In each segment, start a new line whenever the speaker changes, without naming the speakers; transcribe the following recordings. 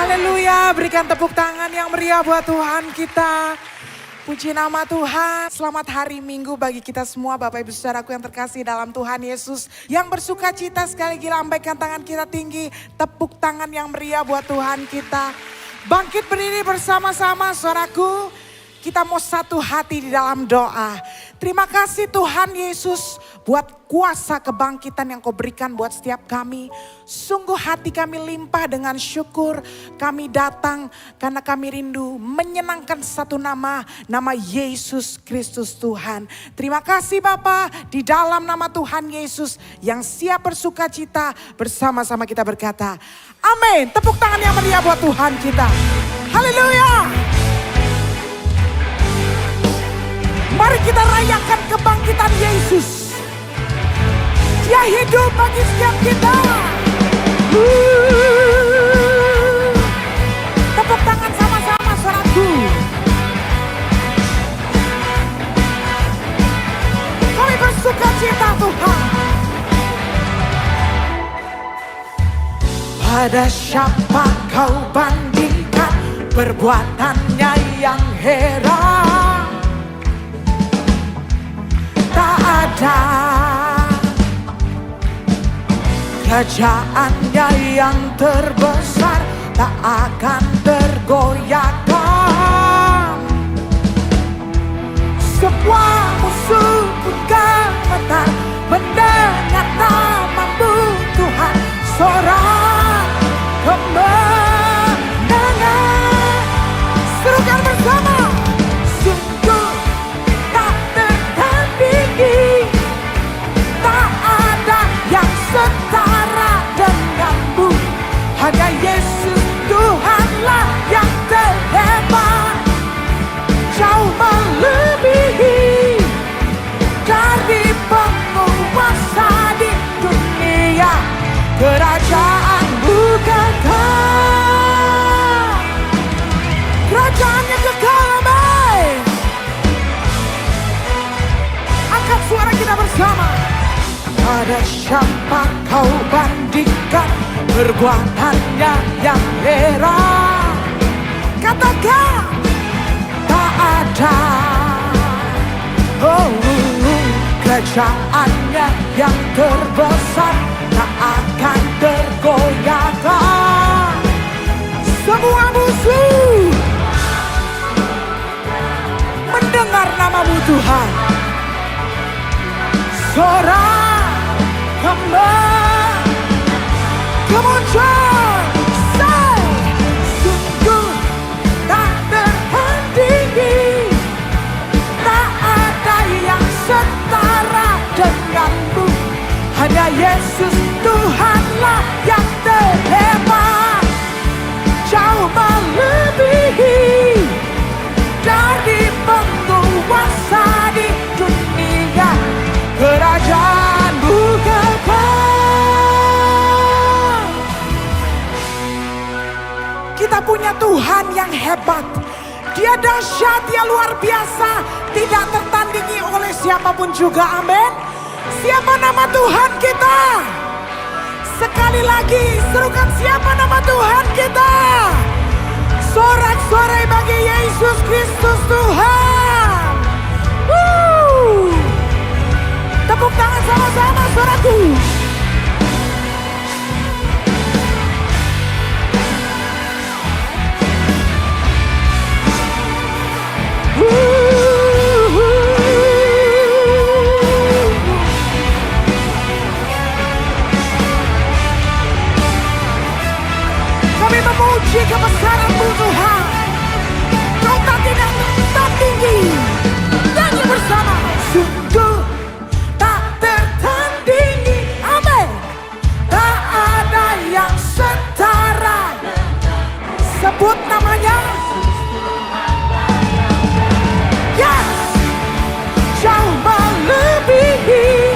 Haleluya, berikan tepuk tangan yang meriah buat Tuhan kita. Puji nama Tuhan. Selamat hari Minggu bagi kita semua Bapak Ibu Saudaraku yang terkasih dalam Tuhan Yesus. Yang bersuka cita sekali lagi lambaikan tangan kita tinggi. Tepuk tangan yang meriah buat Tuhan kita. Bangkit berdiri bersama-sama saudaraku. Kita mau satu hati di dalam doa. Terima kasih Tuhan Yesus buat kuasa kebangkitan yang kau berikan buat setiap kami. Sungguh hati kami limpah dengan syukur. Kami datang karena kami rindu menyenangkan satu nama. Nama Yesus Kristus Tuhan. Terima kasih Bapa, di dalam nama Tuhan Yesus yang siap bersuka cita. Bersama-sama kita berkata amin. Tepuk tangan yang meriah buat Tuhan kita. Haleluya. Mari kita rayakan kebangkitan Yesus. Dia hidup bagi setiap kita. Tepuk tangan sama-sama saudaraku. Kami bersuka cita Tuhan. Pada siapa kau bandingkan perbuatannya yang heran? Tak ada kerajaannya yang terbesar, tak akan tergoyahkan. Semua musuh pun gemetar mendengar namamu Tuhan. Sorak kemenangan, serukan bersama. Setara denganmu, hanya Yesus Tuhanlah yang terhebat. Jauh melebihi dari penguasa di dunia. Kerajaanmu kekal, kerajaannya kekal. Amin. Angkat suara kita bersama. Pada siapa kau bandingkan perbuatannya yang heran? Katakan tak ada. Kerajaannya yang terbesar, tak akan tergoyahkan. Semua musuh mendengar namamu Tuhan. Sorak Come on, John, say, sungguh tak tertandingi, tak ada yang setara denganmu. Hanya Yesus Tuhanlah yang terhebat, jauh melebihi dari penguasa di dunia. Kerajaanmu kekal. Kita punya Tuhan yang hebat. Dia dahsyat, dia luar biasa. Tidak tertandingi oleh siapapun juga, amin. Siapa nama Tuhan kita? Sekali lagi serukan, siapa nama Tuhan kita? Sorak-sorai bagi Yesus Kristus Tuhan. Tepuk tangan sama-sama saudaraku. Kami memuji kebesaran-Mu Tuhan. Kau tak tidak tertandingi. Nyanyi bersama. Sungguh tak tertandingi. Amin. Tak ada yang setara. Sebut namanya. Yes. Jauh melebihi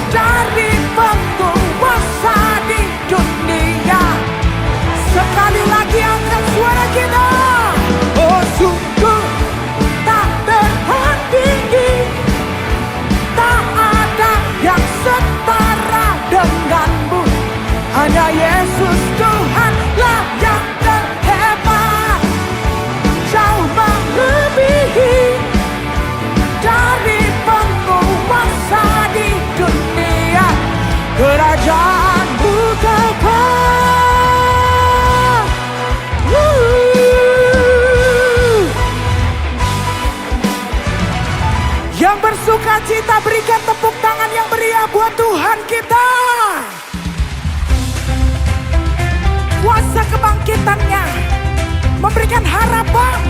dari penguasa di dunia. Sekali lagi angkat suara kita. memberikan harapan,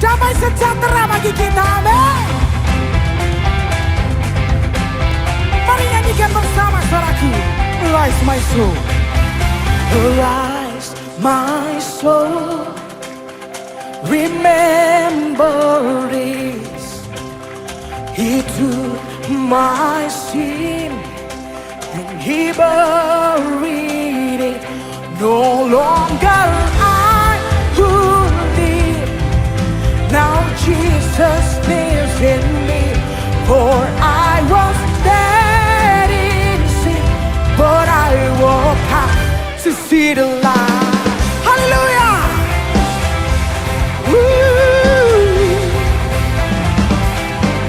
damai sejahtera bagi kita. Amin. Mari nyanyikan bersama suaraku. Arise my soul, arise my soul, remember this. He took my sin and he buried it. No longer I who live, now Jesus lives in me. For I was dead in sin, but I woke up to see the light. Hallelujah.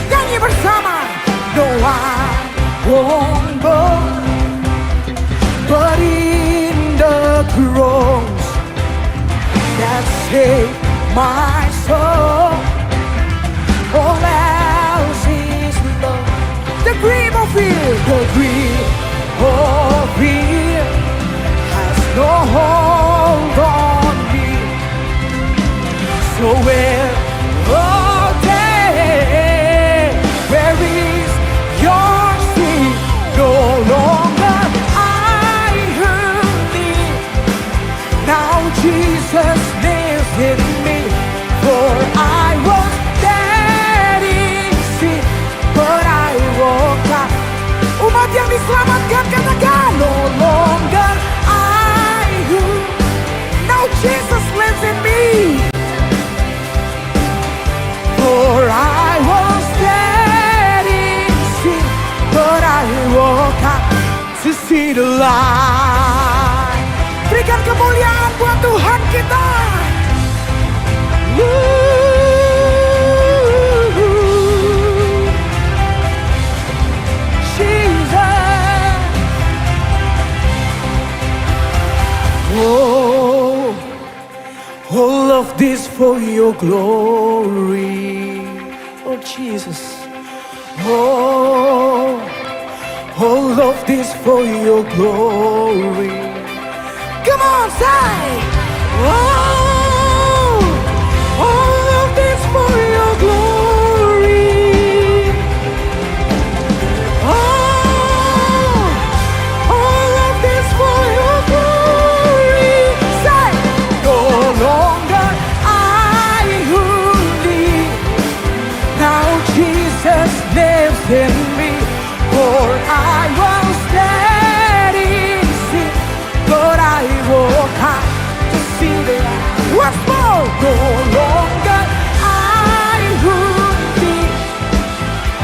Nyanyi bersama. No, I won't go, but in the cross that saved my soul, all else is lost. The grip of fear, the grip of fear has no hold on me. So where, oh day, where is your sin? No longer I who live, now Jesus lives in me. For I was dead in sin, but I woke up. Umat yang diselamatkan katakan, no longer I who, now Jesus lives in me. For I was dead in sin, but I woke up to see the light. Berikan kemuliaan buat Tuhan kita. Jesus. Oh, all of this for your glory, oh Jesus. Oh, all of this for your glory. Come on, say. Oh, all of this for your glory. Oh, all of this for your glory. Say, no longer I who live, now Jesus lives in me. For I was dead in sin, but I woke up to see the light. Once more, no longer I who live,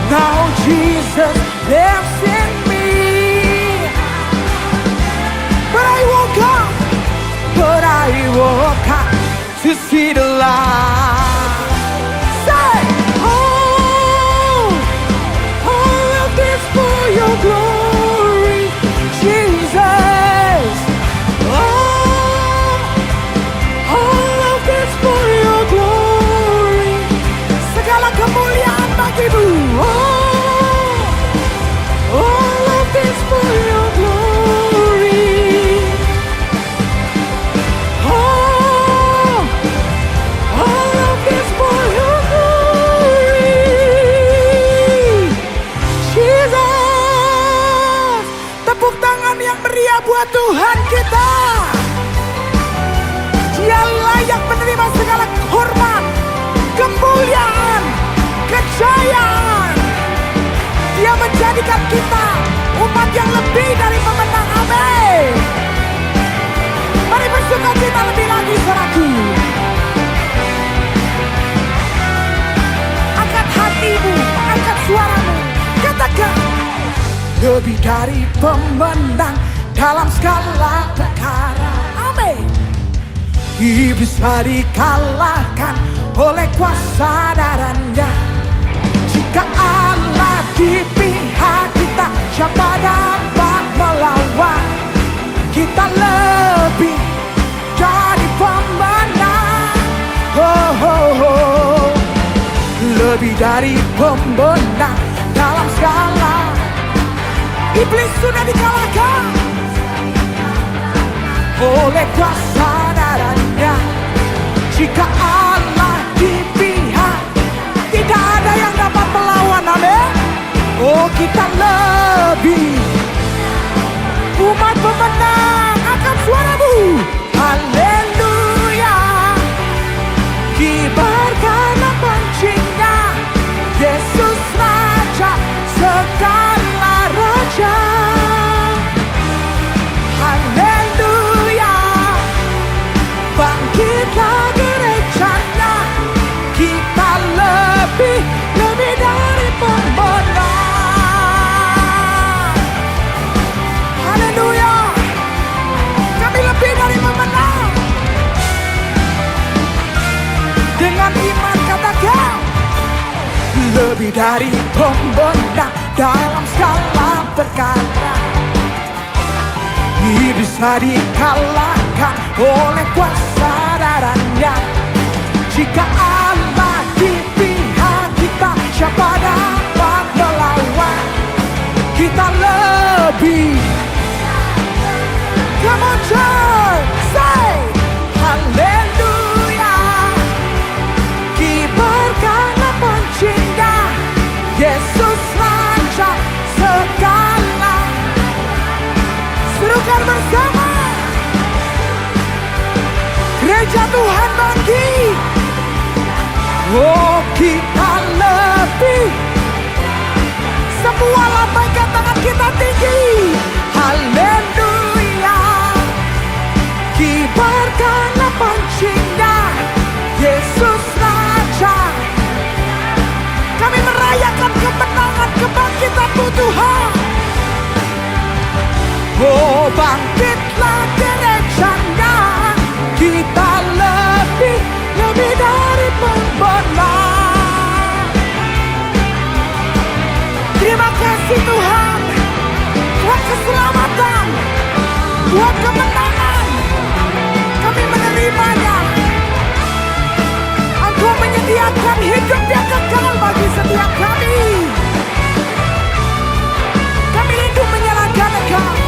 now Jesus lives in me. But I woke up to see the light. Say, oh, all of this for your glory, Jesus. Oh, all of this for your glory, segala kemuliaan bagimu. Oh, all of this for your glory. Oh, all of this for your glory, Jesus. Tepuk tangan yang meriah buat Tuhan kita. Dia layak menerima segala hormat, kemuliaan, kejayaan. Dia menjadikan kita umat yang lebih dari pemenang. Amin. Mari bersukacita lebih lagi, saudaraku. Angkat hatimu, angkat suaramu, katakan. Lebih dari pemenang dalam segala perkara. Amin. Bisa dikalahkan oleh kuasa darahnya. Jika Allah di pihak kita, siapa dapat melawan? Kita lebih dari pemenang. Oh, oh, oh. Lebih dari pemenang dalam segala. Iblis sudah dikalahkan oleh kuasa darahnya. Jika Allah di pihak, tidak ada yang dapat melawan. Amin. Oh, kita lebih. Umat pemenang, angkat suaramu. Haleluya. Kibarkanlah pancinya, Yesus Raja segala raja. Haleluya. Bangkitlah gerejanya, kita lebih dari pemenang. Haleluya. Kami lebih dari pemenang. Dengan iman katakan, lebih dari pemenang dalam segala perkara. Bisa dikalahkan oleh kuasa darahnya. Jika Allah di pihak kita, siapa dapat melawan? Kita lebih. Come on church, say haleluya. Kibarkanlah pancinya, Yesus Raja segala. Serukan bersama. Gereja Tuhan bangkit. Oh, kita lebih. Semua lambaikan tangan kita tinggi. Haleluya. Kibarkanlah pancinya, Yesus Raja. Kami merayakan kemenangan kebangkitan-Mu Tuhan. Oh, bangkitlah gerejanya, kita lebih dari pemenang. Terima kasih Tuhan, buat keselamatan, buat kemenangan. Kami menerimanya. Engkau menyediakan hidup yang kekal bagi setiap kami. Kami rindu menyerahkan Engkau.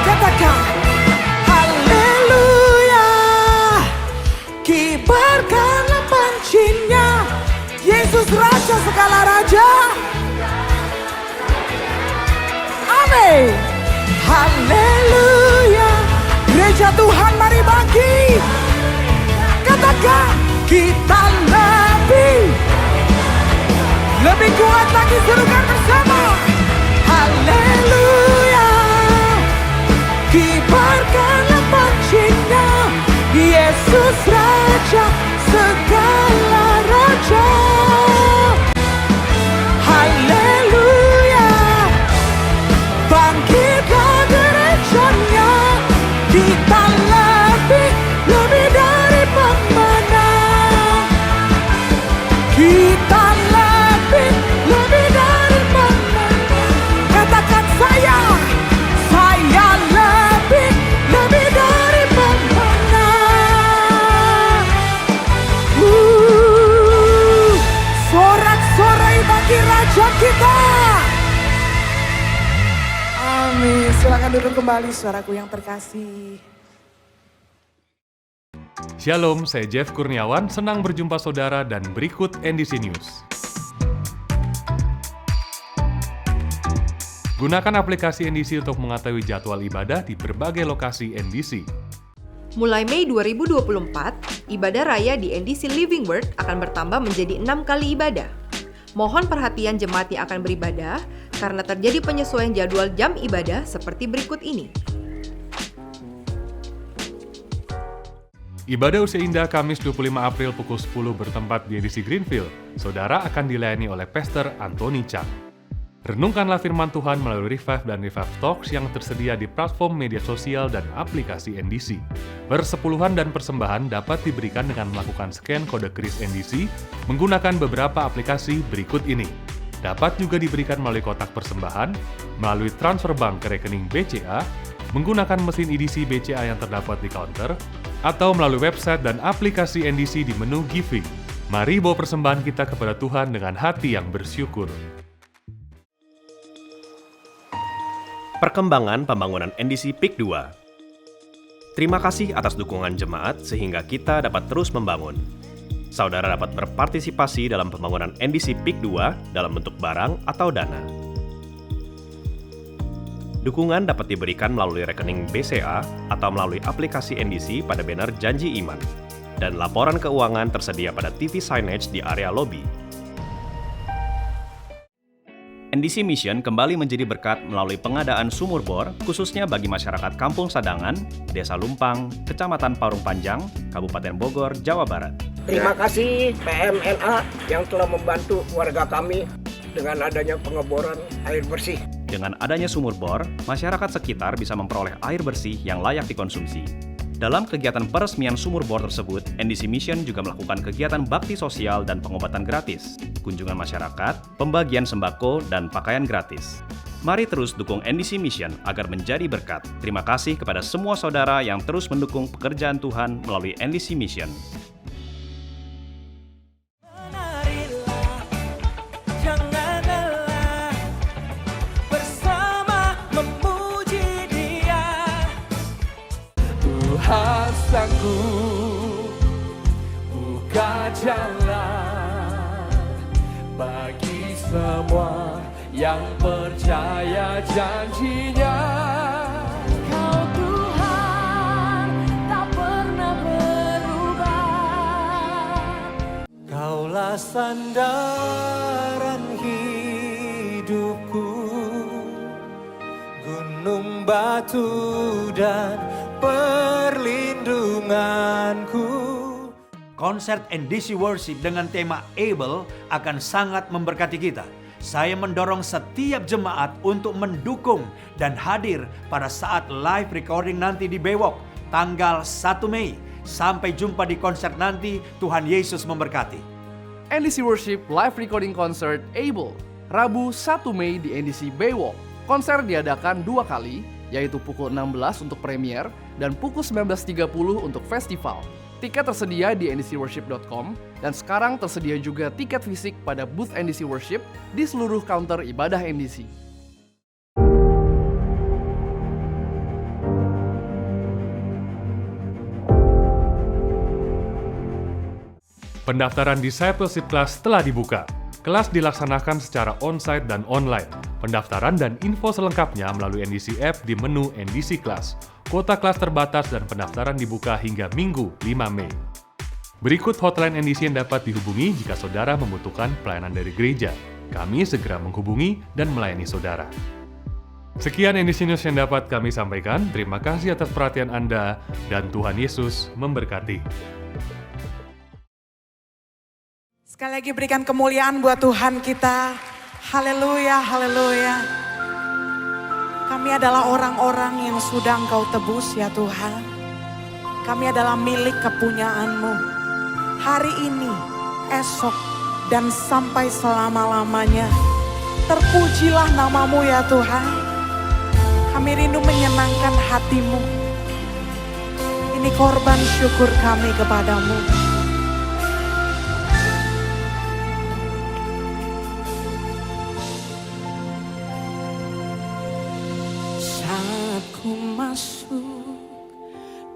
Katakan haleluya. Kibarkanlah pancinya, Yesus Raja segala raja. Amin. Haleluya. Gereja Tuhan mari bangkit. Katakan kita lebih kuat lagi, serukan bersama. Haleluya. Kibarkanlah pancinya, Yesus Raja segala raja. Haleluya. Bangkitlah gerejanya, kita lebih dari pemenang. Kita lebih dari pemenang. Katakan saya lebih dari pemenang. Sorak-sorai bagi Raja kita. Amin. Silakan duduk kembali saudaraku yang terkasih.
Shalom, saya Jeff Kurniawan, senang berjumpa saudara dan berikut NDC News. Gunakan aplikasi NDC untuk mengetahui jadwal ibadah di berbagai lokasi NDC.
Mulai Mei 2024, ibadah raya di NDC Living Word akan bertambah menjadi 6 kali ibadah. Mohon perhatian jemaat yang akan beribadah karena terjadi penyesuaian jadwal jam ibadah seperti berikut ini.
Ibadah usia indah Kamis 25 April pukul 10 bertempat di NDC Greenfield. Saudara akan dilayani oleh Pastor Anthony Chang. Renungkanlah firman Tuhan melalui Revive dan Revive Talks yang tersedia di platform media sosial dan aplikasi NDC. Persepuluhan dan persembahan dapat diberikan dengan melakukan scan kode kris NDC menggunakan beberapa aplikasi berikut ini. Dapat juga diberikan melalui kotak persembahan, melalui transfer bank ke rekening BCA, menggunakan mesin EDC BCA yang terdapat di counter, atau melalui website dan aplikasi NDC di menu Giving. Mari bawa persembahan kita kepada Tuhan dengan hati yang bersyukur.
Perkembangan pembangunan NDC PIK 2. Terima kasih atas dukungan jemaat sehingga kita dapat terus membangun. Saudara dapat berpartisipasi dalam pembangunan NDC PIK 2 dalam bentuk barang atau dana. Dukungan dapat diberikan melalui rekening BCA atau melalui aplikasi NDC pada banner Janji Iman. Dan laporan keuangan tersedia pada TV signage di area lobi. NDC Mission kembali menjadi berkat melalui pengadaan sumur bor, khususnya bagi masyarakat Kampung Sadangan, Desa Lumpang, Kecamatan Parung Panjang, Kabupaten Bogor, Jawa Barat.
Terima kasih PMNA yang telah membantu warga kami dengan adanya pengeboran air bersih.
Dengan adanya sumur bor, masyarakat sekitar bisa memperoleh air bersih yang layak dikonsumsi. Dalam kegiatan peresmian sumur bor tersebut, NDC Mission juga melakukan kegiatan bakti sosial dan pengobatan gratis, kunjungan masyarakat, pembagian sembako, dan pakaian gratis. Mari terus dukung NDC Mission agar menjadi berkat. Terima kasih kepada semua saudara yang terus mendukung pekerjaan Tuhan melalui NDC Mission.
Tuhan sanggup buka jalan bagi semua yang percaya janjinya.
Kau Tuhan tak pernah berubah.
Kaulah sandaran hidupku, gunung batu dan perlindunganku.
Konser NDC Worship dengan tema Able akan sangat memberkati kita. Saya mendorong setiap jemaat untuk mendukung dan hadir pada saat live recording nanti di Bewok, tanggal 1 Mei. Sampai jumpa di konser nanti, Tuhan Yesus memberkati.
NDC Worship Live Recording Concert Able, Rabu 1 Mei di NDC Bewok. Konser diadakan 2 kali, yaitu pukul 16 untuk premier dan pukul 19.30 untuk festival. Tiket tersedia di ndcworship.com dan sekarang tersedia juga tiket fisik pada booth NDC Worship di seluruh counter ibadah NDC.
Pendaftaran Discipleship Class telah dibuka. Kelas dilaksanakan secara onsite dan online. Pendaftaran dan info selengkapnya melalui NDC App di menu NDC Class. Kuota kelas terbatas dan pendaftaran dibuka hingga Minggu 5 Mei. Berikut hotline NDC yang dapat dihubungi jika saudara membutuhkan pelayanan dari gereja. Kami segera menghubungi dan melayani saudara. Sekian NDC News yang dapat kami sampaikan. Terima kasih atas perhatian Anda dan Tuhan Yesus memberkati.
Sekali lagi berikan kemuliaan buat Tuhan kita. Haleluya, haleluya. Kami adalah orang-orang yang sudah Engkau tebus ya Tuhan. Kami adalah milik kepunyaan-Mu. Hari ini, esok, dan sampai selama-lamanya. Terpujilah nama-Mu ya Tuhan. Kami rindu menyenangkan hati-Mu. Ini korban syukur kami kepadamu. Saat ku masuk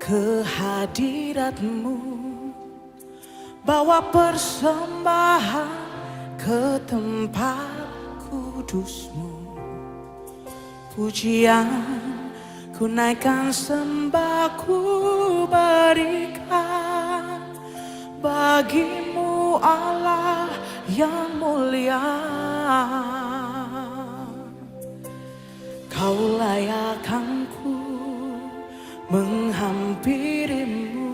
ke hadirat-Mu, bawa persembahan ke tempat kudus-Mu. Pujian ku naikkan, sembah ku berikan bagi-Mu Allah yang mulia. Kau layak aku menghampiri-Mu,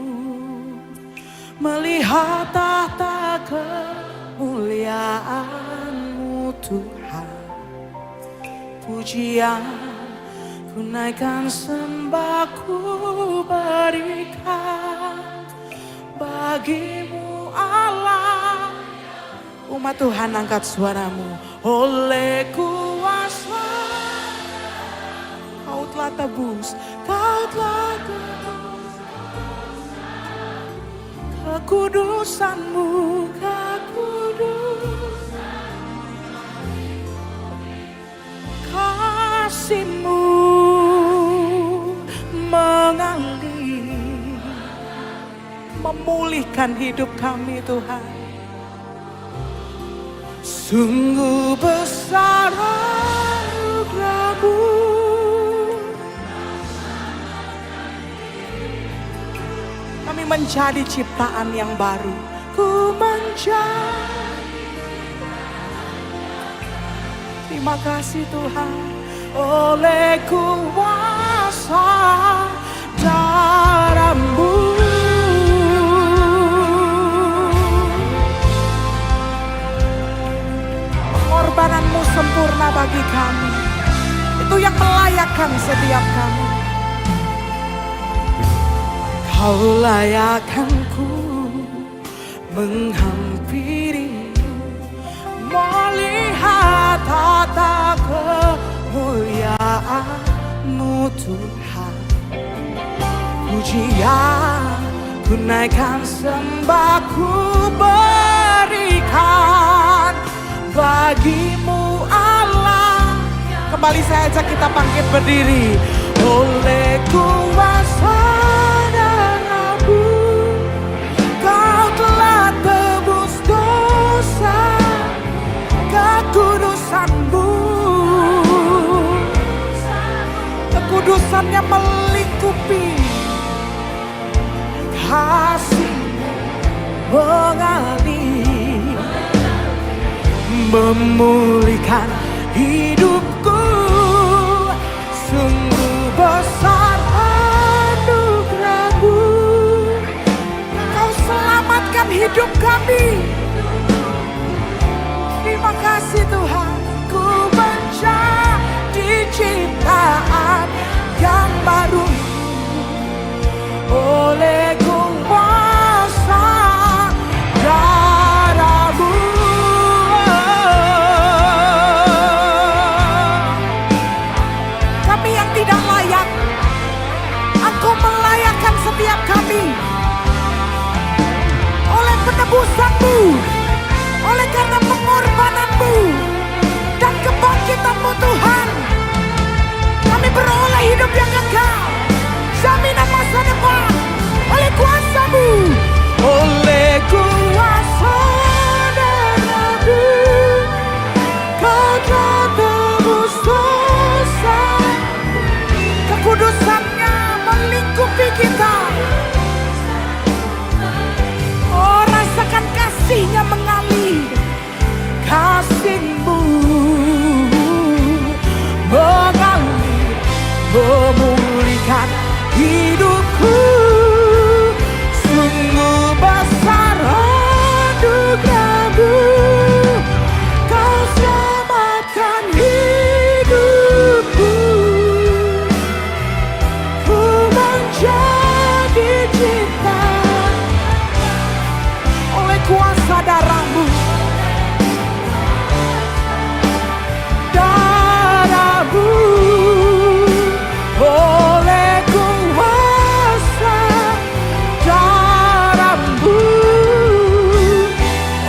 melihat tahta kemuliaan-Mu Tuhan. Pujian ku naikkan, sembah ku berikan bagi-Mu Allah. Umat Tuhan, angkat suaramu. Oleh kuasa Kau telah tebus, Kau telah tebus. Kekudusan-Mu, kekudusan. Kasih-Mu mengalir memulihkan hidup kami Tuhan. Sungguh besar anugerah-Mu, kami menjadi ciptaan yang baru. Ku menjadi. Terima kasih Tuhan, oleh kuasa darah-Mu. Pengorbanan-Mu sempurna bagi kami. Itu yang melayakkan setiap kami. Kau layakkanku menghampirimu, melihat tata kemuliaan-Mu Tuhan. Pujian ku naikkan, sembah ku berikan bagi-Mu Allah. Kembali saya ajak kita bangkit berdiri. Oleh kuasa darah-Mu, Kau telah tebus dosa. Kekudusan-Mu, kekudusannya melingkupi. Kasih-Mu mengalir, memulihkan hidupku. Sungguh besar anugerah-Mu, Kau selamatkan hidup kami. Terima kasih Tuhan, ku menjadi ciptaan yang baru oleh kuasa darah-Mu. Kami yang tidak layak, Engkau melayakkan setiap kami. Oleh penebusan-Mu, oleh karena pengorbanan-Mu dan kebangkitan-Mu Tuhan, kami beroleh hidup yang kekal, jaminan masa depan. Oleh kuasa-Mu, oleh kuasa darah-Mu, Kau telah tebus dosa. Kekudusan-Nya melingkupi kita. Oh, rasakan kasih-Nya mengalir. Kasih-Mu mengalir, memulihkan hidupku. Sungguh besar anugerah-Mu, Kau selamatkan hidupku. Ku menjadi ciptaan oleh kuasa darah-Mu. Darah-Mu, oleh kuasa darah-Mu,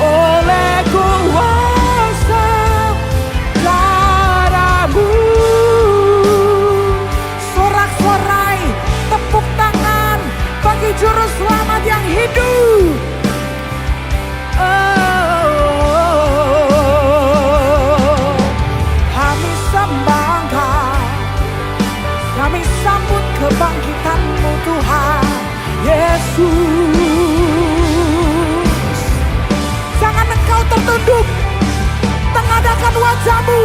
oleh kuasa darah-Mu. Sorak-sorai, tepuk tangan bagi Juru Selamat yang hidup. Kami sembah Engkau, kami sambut kebangkitan-Mu Tuhan Yesus. Jangan Engkau tertunduk, tengadahkan wajah-Mu,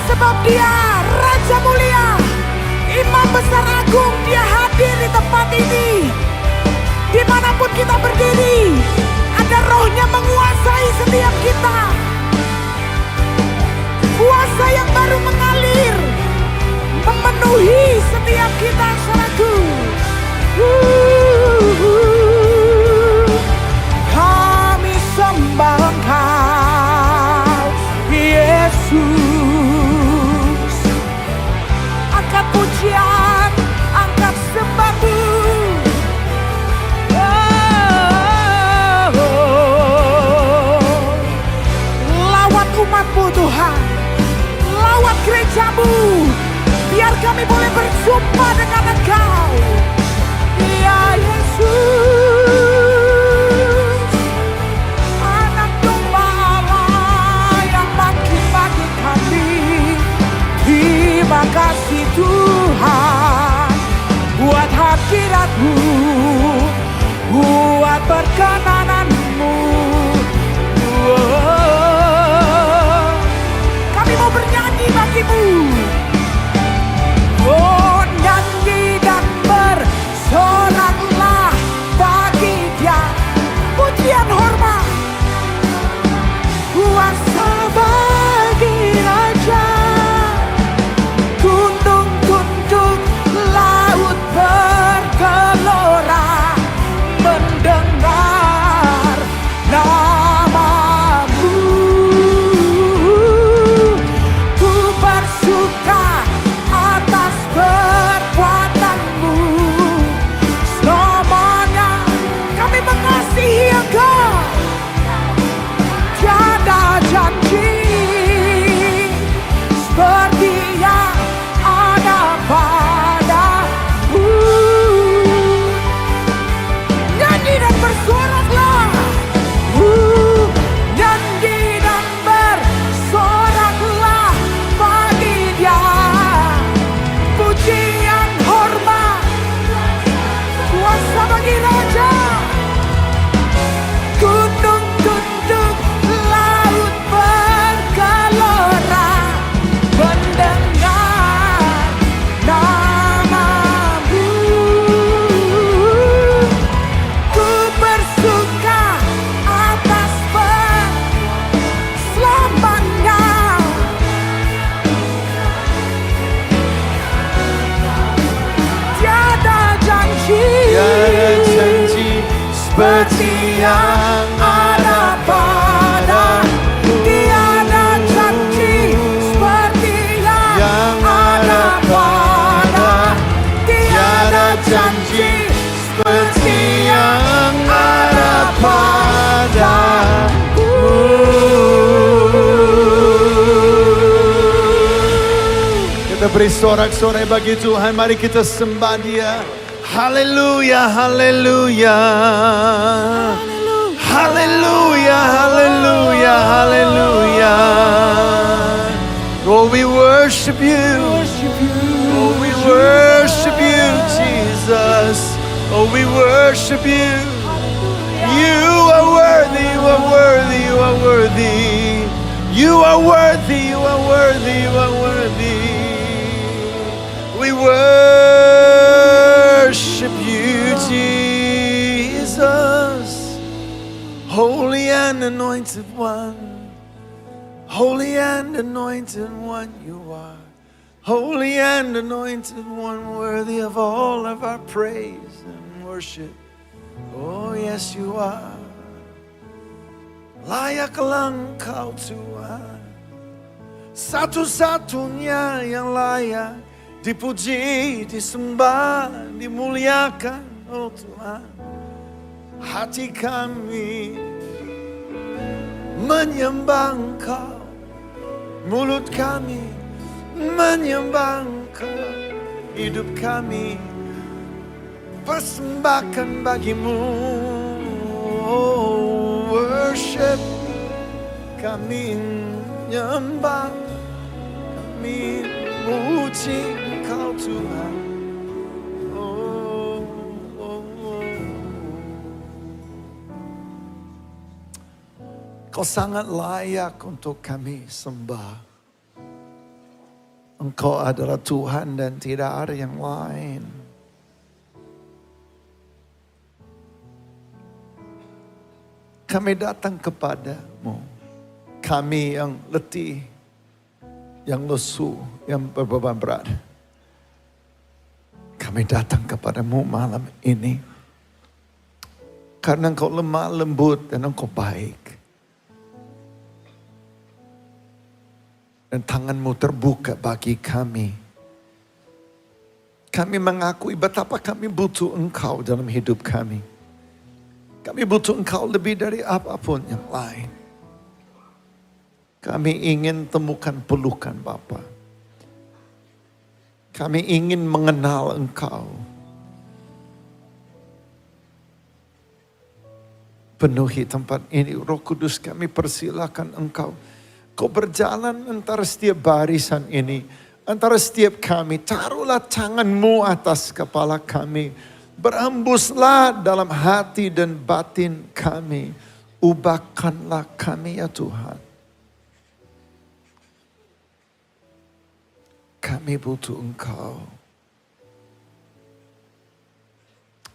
sebab Dia Raja mulia, Imam besar agung. Dia hadir di tempat ini. Dimanapun kita berdiri, ada Roh-Nya menguasai setiap kita. Kuasa yang baru mengalir, memenuhi setiap kita, saudaraku. Kami sembah Engkau, Yesus. Angkat pujian, angkat sembah-Mu. Lawat umat-Mu Tuhan, lawat gereja-Mu, biar kami boleh berjumpa dengan Engkau, ya Yesus. hadiratmu, buat perkenananmu. Kami mau bernyanyi bagimu. Oh, nyanyi dan bersoraklah bagi Dia. Pujian hormat, kuasa bagi Raja. Tunduk-tunduk laut bergelora mendengar namamu. Ku bersuka atas perbuatanmu. Selamanya kami mengasihi Engkau. Tiada janji seperti yang ada padamu. Nyanyi dan bersoraklah. Nyanyi dan bersoraklah bagi Dia. Pujian hormat, kuasa bagi Raja. Gunung tunduk, laut bergelora mendengar namamu. Ku bersuka atas selamanya. Tiada janji seperti yang ada padamu. Tiada janji seperti yang ada padamu. Tiada janji seperti yang ada padamu.
Kita beri sorak-sorai bagi Tuhan. Mari kita sembah Dia. Haleluya, haleluya. Haleluya, haleluya, haleluya. Oh, we worship you. Oh, we worship you, Jesus. Oh, we worship you. You are worthy, you are worthy, you are worthy. You are worthy, you are worthy, you are worthy. We worship you, Jesus. Holy and anointed one. Holy and anointed one you are. Holy and anointed one, worthy of all of our praise and worship. Oh yes you are. Layaklah Engkau Tuhan, satu-satunya yang layak dipuji, disembah, dimuliakan. Oh Tuhan, hati kami menyembah Engkau, mulut kami menyembah Engkau, hidup kami persembahkan bagimu. Oh, worship, kami menyembah, kami memuji Engkau Tuhan. Oh, oh, oh. Kau sangat layak untuk kami sembah. Engkau adalah Tuhan dan tidak ada yang lain. Kami datang kepadamu. Kami yang letih, yang lesu, yang berbeban berat. Kami datang kepadamu malam ini. Karena Engkau lemah lembut dan Engkau baik. Dan tanganmu terbuka bagi kami. Kami mengakui betapa kami butuh Engkau dalam hidup kami. Kami butuh Engkau lebih dari apapun yang lain. Kami ingin temukan pelukan Bapa. Kami ingin mengenal Engkau. Penuhi tempat ini, Roh Kudus, kami persilakan Engkau. Kau berjalan antara setiap barisan ini, antara setiap kami. Taruhlah tanganmu atas kepala kami. Berhembuslah dalam hati dan batin kami. Ubahkanlah kami ya Tuhan. Kami butuh Engkau.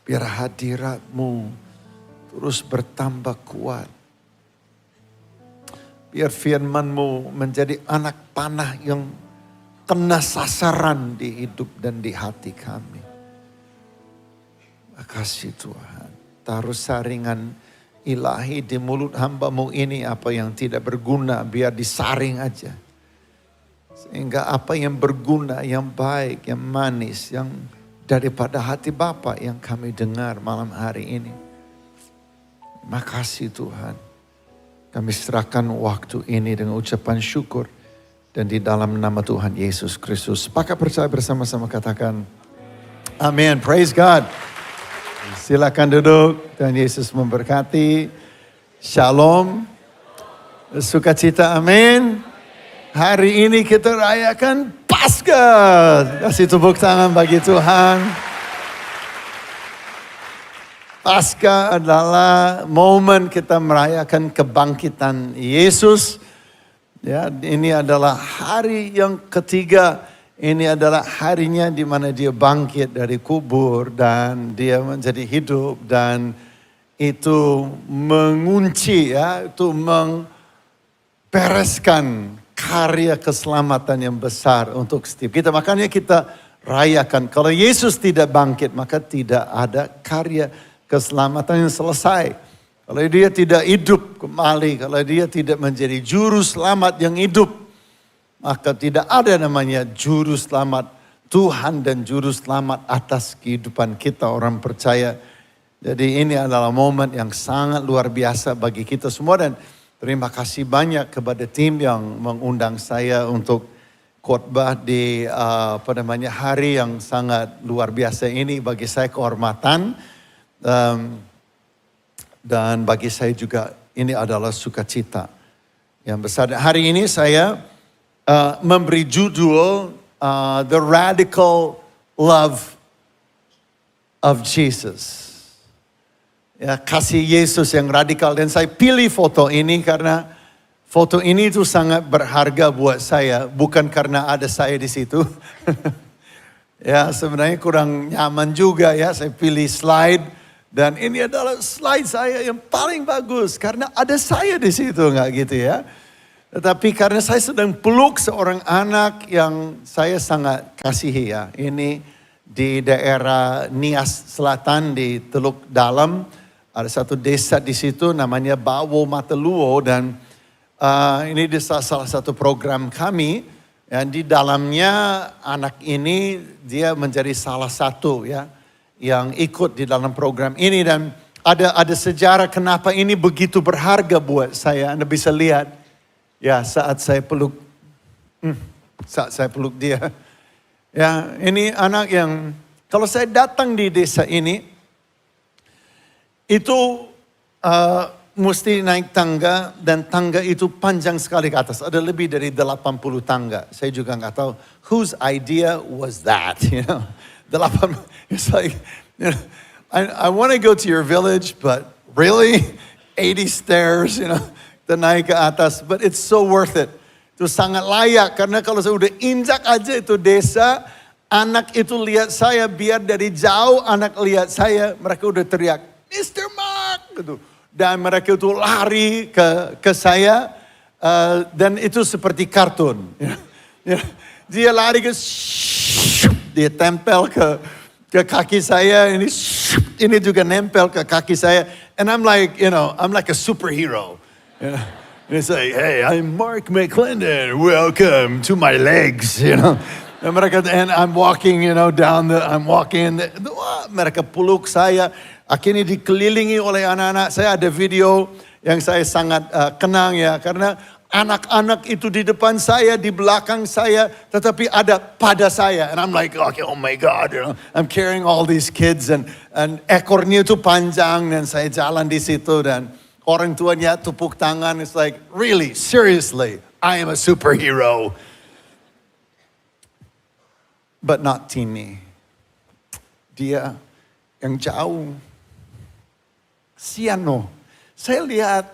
Biar hadirat-Mu terus bertambah kuat. Biar firman-Mu menjadi anak panah yang kena sasaran di hidup dan di hati kami. Makasih Tuhan. Taruh saringan ilahi di mulut hamba-Mu ini, apa yang tidak berguna biar disaring aja. Sehingga apa yang berguna, yang baik, yang manis, yang daripada hati Bapa yang kami dengar malam hari ini. Makasih Tuhan. Kami serahkan waktu ini dengan ucapan syukur. Dan di dalam nama Tuhan Yesus Kristus. Sepakat percaya bersama-sama katakan. Amin. Praise God. Silakan duduk. Tuhan Yesus memberkati. Shalom. Sukacita. Amin. Hari ini kita rayakan Paskah. Kasih tepuk tangan bagi Tuhan. Paskah adalah momen kita merayakan kebangkitan Yesus. Ya, ini adalah hari yang ketiga. Ini adalah harinya di mana dia bangkit dari kubur dan dia menjadi hidup, dan itu mengunci ya, itu membereskan karya keselamatan yang besar untuk setiap kita. Makanya kita rayakan. Kalau Yesus tidak bangkit, maka tidak ada karya keselamatan yang selesai. Kalau dia tidak hidup kembali, kalau dia tidak menjadi juru selamat yang hidup, maka tidak ada namanya juru selamat Tuhan dan juru selamat atas kehidupan kita orang percaya. Jadi ini adalah momen yang sangat luar biasa bagi kita semua, dan terima kasih banyak kepada tim yang mengundang saya untuk khotbah di hari yang sangat luar biasa ini. Bagi saya kehormatan. Dan bagi saya juga ini adalah sukacita yang besar. Hari ini saya memberi judul The Radical Love of Jesus. Ya, kasih Yesus yang radikal. Dan saya pilih foto ini karena foto ini itu sangat berharga buat saya. Bukan karena ada saya di situ. Ya, sebenarnya kurang nyaman juga ya. Saya pilih slide. Dan ini adalah slide saya yang paling bagus. Karena ada saya di situ, nggak gitu ya. Tetapi karena saya sedang peluk seorang anak yang saya sangat kasihi ya. Ini di daerah Nias Selatan di Teluk Dalam. Ada satu desa di situ namanya Bawo Mateluo. Dan ini salah satu program kami. Dan di dalamnya anak ini dia menjadi salah satu ya, yang ikut di dalam program ini. Dan ada sejarah kenapa ini begitu berharga buat saya. Anda bisa lihat ya saat saya peluk dia. Ya, ini anak yang kalau saya datang di desa ini itu mesti naik tangga, dan tangga itu panjang sekali ke atas. Ada lebih dari 80 tangga. Saya juga nggak tahu whose idea was that, you know. It's like, you know, I want to go to your village, but really 80 stairs, you know, kita naik ke atas, but it's so worth it. Itu sangat layak, karena kalau saya udah injak aja itu desa, anak itu lihat saya, biar dari jauh anak lihat saya, mereka udah teriak, Mr. Mark, gitu. Dan mereka itu lari ke saya, dan itu seperti kartun. Dia lari dia tempel ke kaki saya, ini juga nempel ke kaki saya. And I'm like, you know, I'm like a superhero. You know? It's like, hey, I'm Mark McClendon, welcome to my legs, you know. And I'm walking, you know, mereka peluk saya. Akhirnya dikelilingi oleh anak-anak. Saya ada video yang saya sangat kenang ya. Karena anak-anak itu di depan saya, di belakang saya. Tetapi ada pada saya. And I'm like, okay, oh my God. You know, I'm carrying all these kids. And ekornya itu panjang. Dan saya jalan di situ. Dan orang tuanya tepuk tangan. It's like, really, seriously, I am a superhero. But not Timmy. Dia yang jauh. Siano. Saya lihat,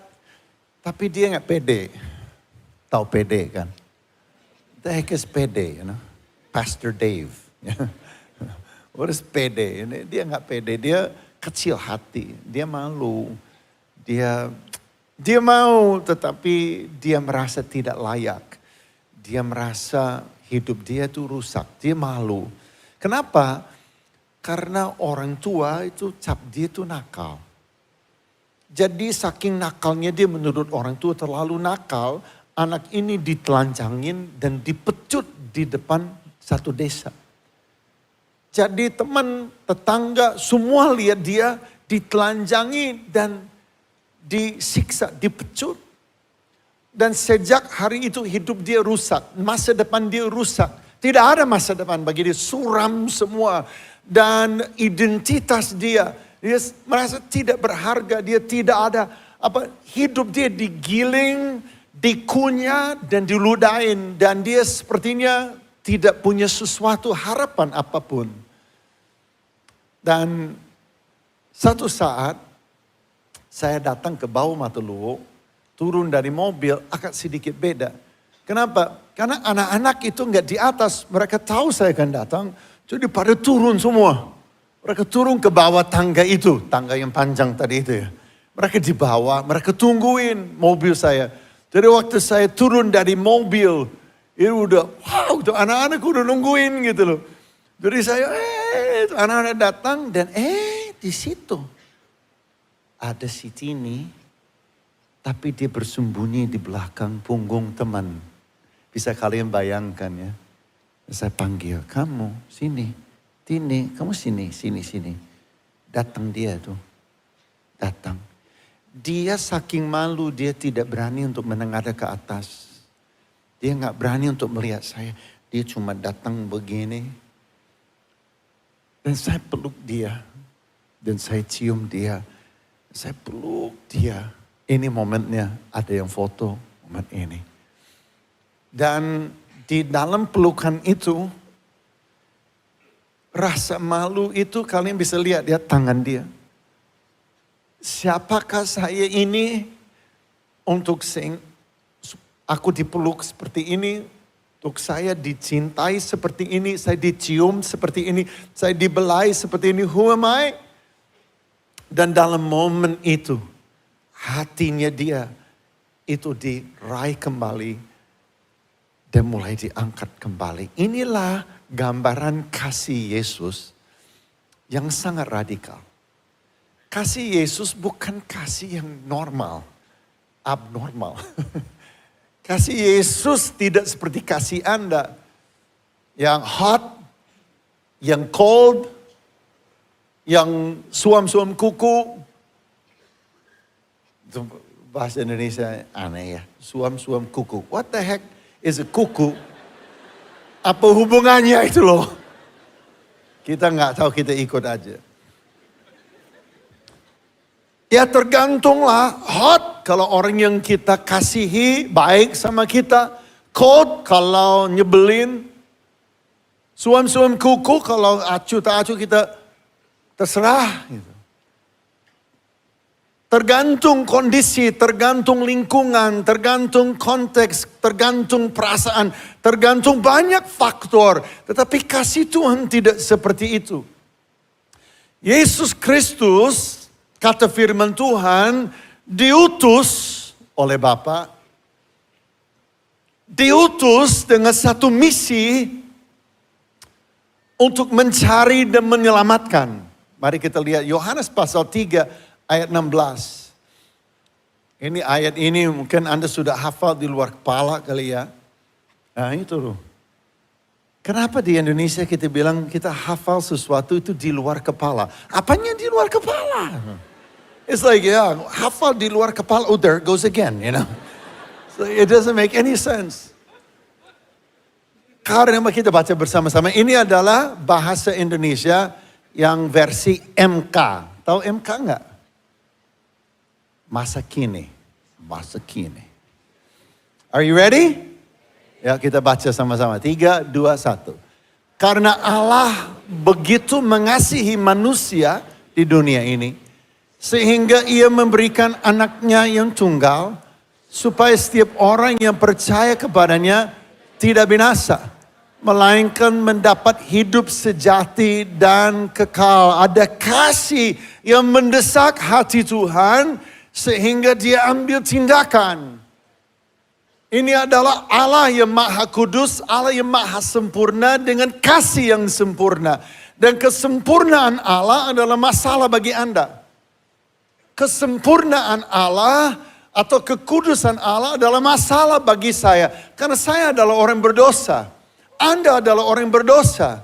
tapi dia nggak pede. Tahu pede kan? The heck is pede, you know? Pastor Dave. What is pede? Dia nggak pede, dia kecil hati, dia malu. Dia mau tetapi dia merasa tidak layak. Dia merasa hidup dia itu rusak, dia malu. Kenapa? Karena orang tua itu cap dia itu nakal. Jadi saking nakalnya dia menurut orang tua terlalu nakal, anak ini ditelanjangin dan dipecut di depan satu desa. Jadi teman, tetangga semua lihat dia ditelanjangi dan disiksa, dipecut. Dan sejak hari itu hidup dia rusak, masa depan dia rusak. Tidak ada masa depan bagi dia, suram semua. Dan identitas dia merasa tidak berharga, dia tidak ada hidup dia digiling, dikunyah dan diludahin. Dan dia sepertinya tidak punya sesuatu harapan apapun. Dan satu saat saya datang ke Bau Mataluwo, turun dari mobil agak sedikit beda. Kenapa? Karena anak-anak itu nggak di atas, mereka tahu saya akan datang, jadi pada turun semua. Mereka turun ke bawah tangga itu, tangga yang panjang tadi itu ya. Mereka di bawah, mereka tungguin mobil saya. Jadi waktu saya turun dari mobil, itu udah, wow, tuh anak-anak udah nungguin gitu loh. Jadi saya, anak-anak datang dan di situ ada si Tini, tapi dia bersembunyi di belakang punggung teman. Bisa kalian bayangkan ya. Saya panggil, kamu sini. Tini, kamu sini. Datang dia tuh. Datang. Dia saking malu, dia tidak berani untuk menengadah ke atas. Dia gak berani untuk melihat saya. Dia cuma datang begini. Dan saya peluk dia. Dan saya cium dia. Saya peluk dia. Ini momennya, ada yang foto momen ini. Dan di dalam pelukan itu, rasa malu itu kalian bisa lihat ya tangan dia. Siapakah saya ini untuk aku dipeluk seperti ini, untuk saya dicintai seperti ini, saya dicium seperti ini, saya dibelai seperti ini. Who am I? Dan dalam momen itu, hatinya dia itu diraih kembali dan mulai diangkat kembali. Inilah gambaran kasih Yesus yang sangat radikal. Kasih Yesus bukan kasih yang normal, abnormal. Kasih Yesus tidak seperti kasih Anda yang hot, yang cold, yang suam-suam kuku. Itu bahasa Indonesia aneh ya, suam-suam kuku. What the heck is a kuku? Apa hubungannya itu loh? Kita nggak tahu, kita ikut aja. Ya tergantunglah, hot kalau orang yang kita kasihi baik sama kita. Cold kalau nyebelin. Suam-suam kuku kalau acu tak acu kita terserah. Gitu. Tergantung kondisi, tergantung lingkungan, tergantung konteks, tergantung perasaan, tergantung banyak faktor. Tetapi kasih Tuhan tidak seperti itu. Yesus Kristus, kata firman Tuhan, diutus oleh Bapa. Diutus dengan satu misi untuk mencari dan menyelamatkan. Mari kita lihat Yohanes pasal 3 ayat 16. Ini ayat ini mungkin Anda sudah hafal di luar kepala kali ya. Nah itu loh. Kenapa di Indonesia kita bilang kita hafal sesuatu itu di luar kepala? Apanya di luar kepala? It's like, yeah, hafal di luar kepala, oh there it goes again, you know. So it doesn't make any sense. Karena kita baca bersama-sama, ini adalah bahasa Indonesia yang versi MK. Tahu MK enggak? Masa kini. Are you ready? Ya kita baca sama-sama, 3, 2, 1. Karena Allah begitu mengasihi manusia, di dunia ini. Sehingga ia memberikan anaknya yang tunggal, supaya setiap orang yang percaya kepadanya tidak binasa, melainkan mendapat hidup sejati dan kekal. Ada kasih yang mendesak hati Tuhan, sehingga dia ambil tindakan. Ini adalah Allah yang maha kudus, Allah yang maha sempurna dengan kasih yang sempurna. Dan kesempurnaan Allah adalah masalah bagi Anda. Kesempurnaan Allah atau kekudusan Allah adalah masalah bagi saya. Karena saya adalah orang berdosa. Anda adalah orang berdosa.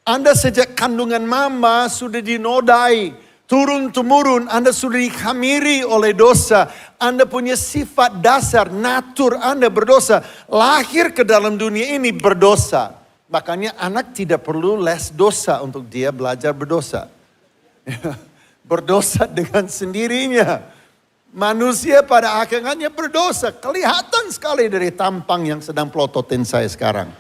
Anda sejak kandungan mama sudah dinodai. Turun-temurun Anda sudah dikhamiri oleh dosa. Anda punya sifat dasar, natur Anda berdosa. Lahir ke dalam dunia ini berdosa. Makanya anak tidak perlu les dosa untuk dia belajar berdosa. Berdosa dengan sendirinya. Manusia pada akhirnya berdosa. Kelihatan sekali dari tampang yang sedang pelototin saya sekarang.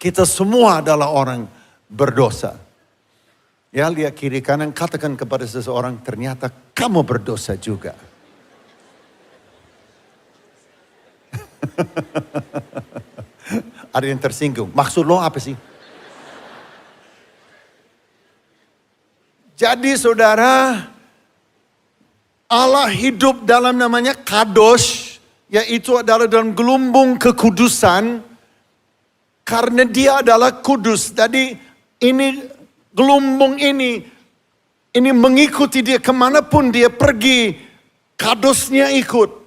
Kita semua adalah orang berdosa. Ya, lihat kiri kanan, katakan kepada seseorang, ternyata kamu berdosa juga. Ada yang tersinggung. Maksud lo apa sih? Jadi saudara, Allah hidup dalam namanya kadosh, yaitu adalah dalam gelumbung kekudusan, karena dia adalah kudus. Jadi ini gelumbung ini mengikuti dia kemanapun dia pergi, kadosnya ikut.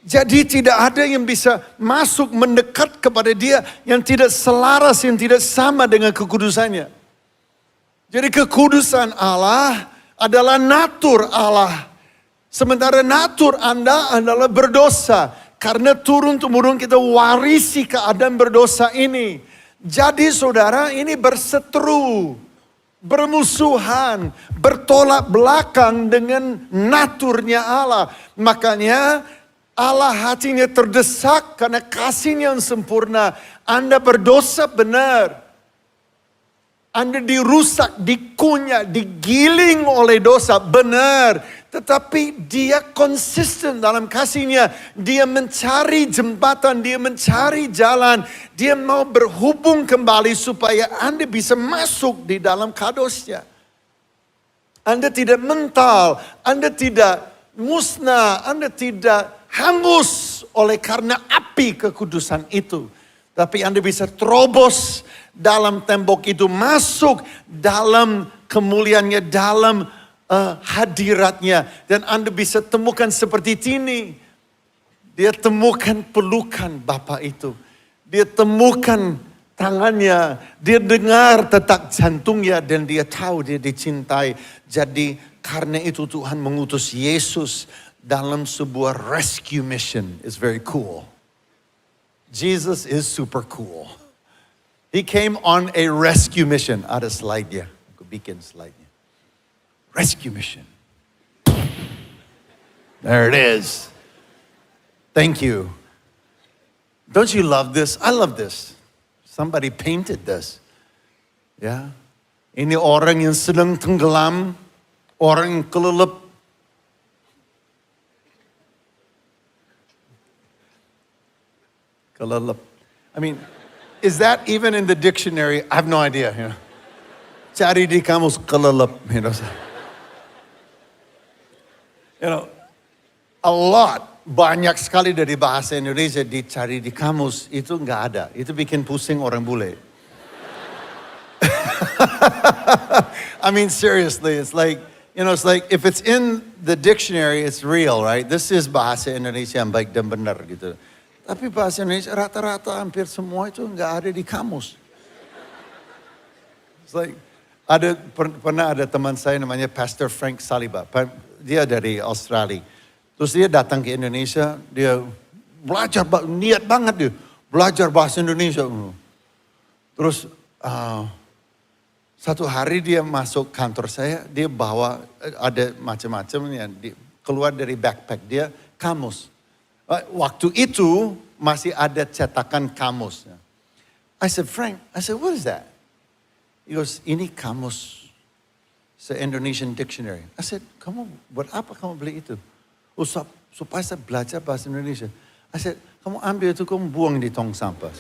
Jadi tidak ada yang bisa masuk mendekat kepada dia yang tidak selaras, yang tidak sama dengan kekudusannya. Jadi kekudusan Allah adalah natur Allah. Sementara natur Anda adalah berdosa. Karena turun-temurun kita warisi keadaan berdosa ini. Jadi saudara, ini berseteru, bermusuhan, bertolak belakang dengan naturnya Allah. Makanya Allah hatinya terdesak karena kasihnya yang sempurna. Anda berdosa benar. Anda dirusak, dikunyah, digiling oleh dosa, benar. Tetapi dia konsisten dalam kasihnya. Dia mencari jembatan, dia mencari jalan. Dia mau berhubung kembali supaya Anda bisa masuk di dalam kadosnya. Anda tidak mental, Anda tidak musnah, Anda tidak hangus oleh karena api kekudusan itu. Tapi Anda bisa terobos dalam tembok itu, masuk dalam kemuliaannya, dalam hadiratnya. Dan Anda bisa temukan seperti ini. Dia temukan pelukan Bapa itu. Dia temukan tangannya. Dia dengar detak jantungnya dan dia tahu dia dicintai. Jadi karena itu Tuhan mengutus Yesus dalam sebuah rescue mission. It's very cool. Jesus is super cool. He came on a rescue mission. Ada slide-nya. Aku bikin slide-nya. Rescue mission. There it is. Thank you. Don't you love this? I love this. Somebody painted this. Ya. Ini orang yang sedang tenggelam, orang yang kelelep. Kelelep. I mean, is that even in the dictionary? I have no idea. You know. Cari di kamus kelelep. You know, a lot, banyak sekali dari bahasa Indonesia dicari di kamus, itu nggak ada. Itu bikin pusing orang bule. I mean, seriously, it's like, you know, it's like if it's in the dictionary, it's real, right? This is bahasa Indonesia yang baik dan benar gitu. Tapi bahasa Indonesia rata-rata hampir semua itu nggak ada di kamus. It's like, pernah ada teman saya namanya Pastor Frank Saliba. Dia dari Australia. Terus dia datang ke Indonesia, dia belajar, niat banget dia. Belajar bahasa Indonesia. Terus satu hari dia masuk kantor saya, dia bawa ada macam-macam yang keluar dari backpack dia, kamus. Waktu itu masih ada cetakan kamus. I said, Frank, what is that? He goes, ini kamus Se-Indonesian Dictionary. I said, kamu buat apa kamu beli itu? Oh, supaya saya belajar bahasa Indonesia. I said, kamu ambil itu, kamu buang di tong sampah.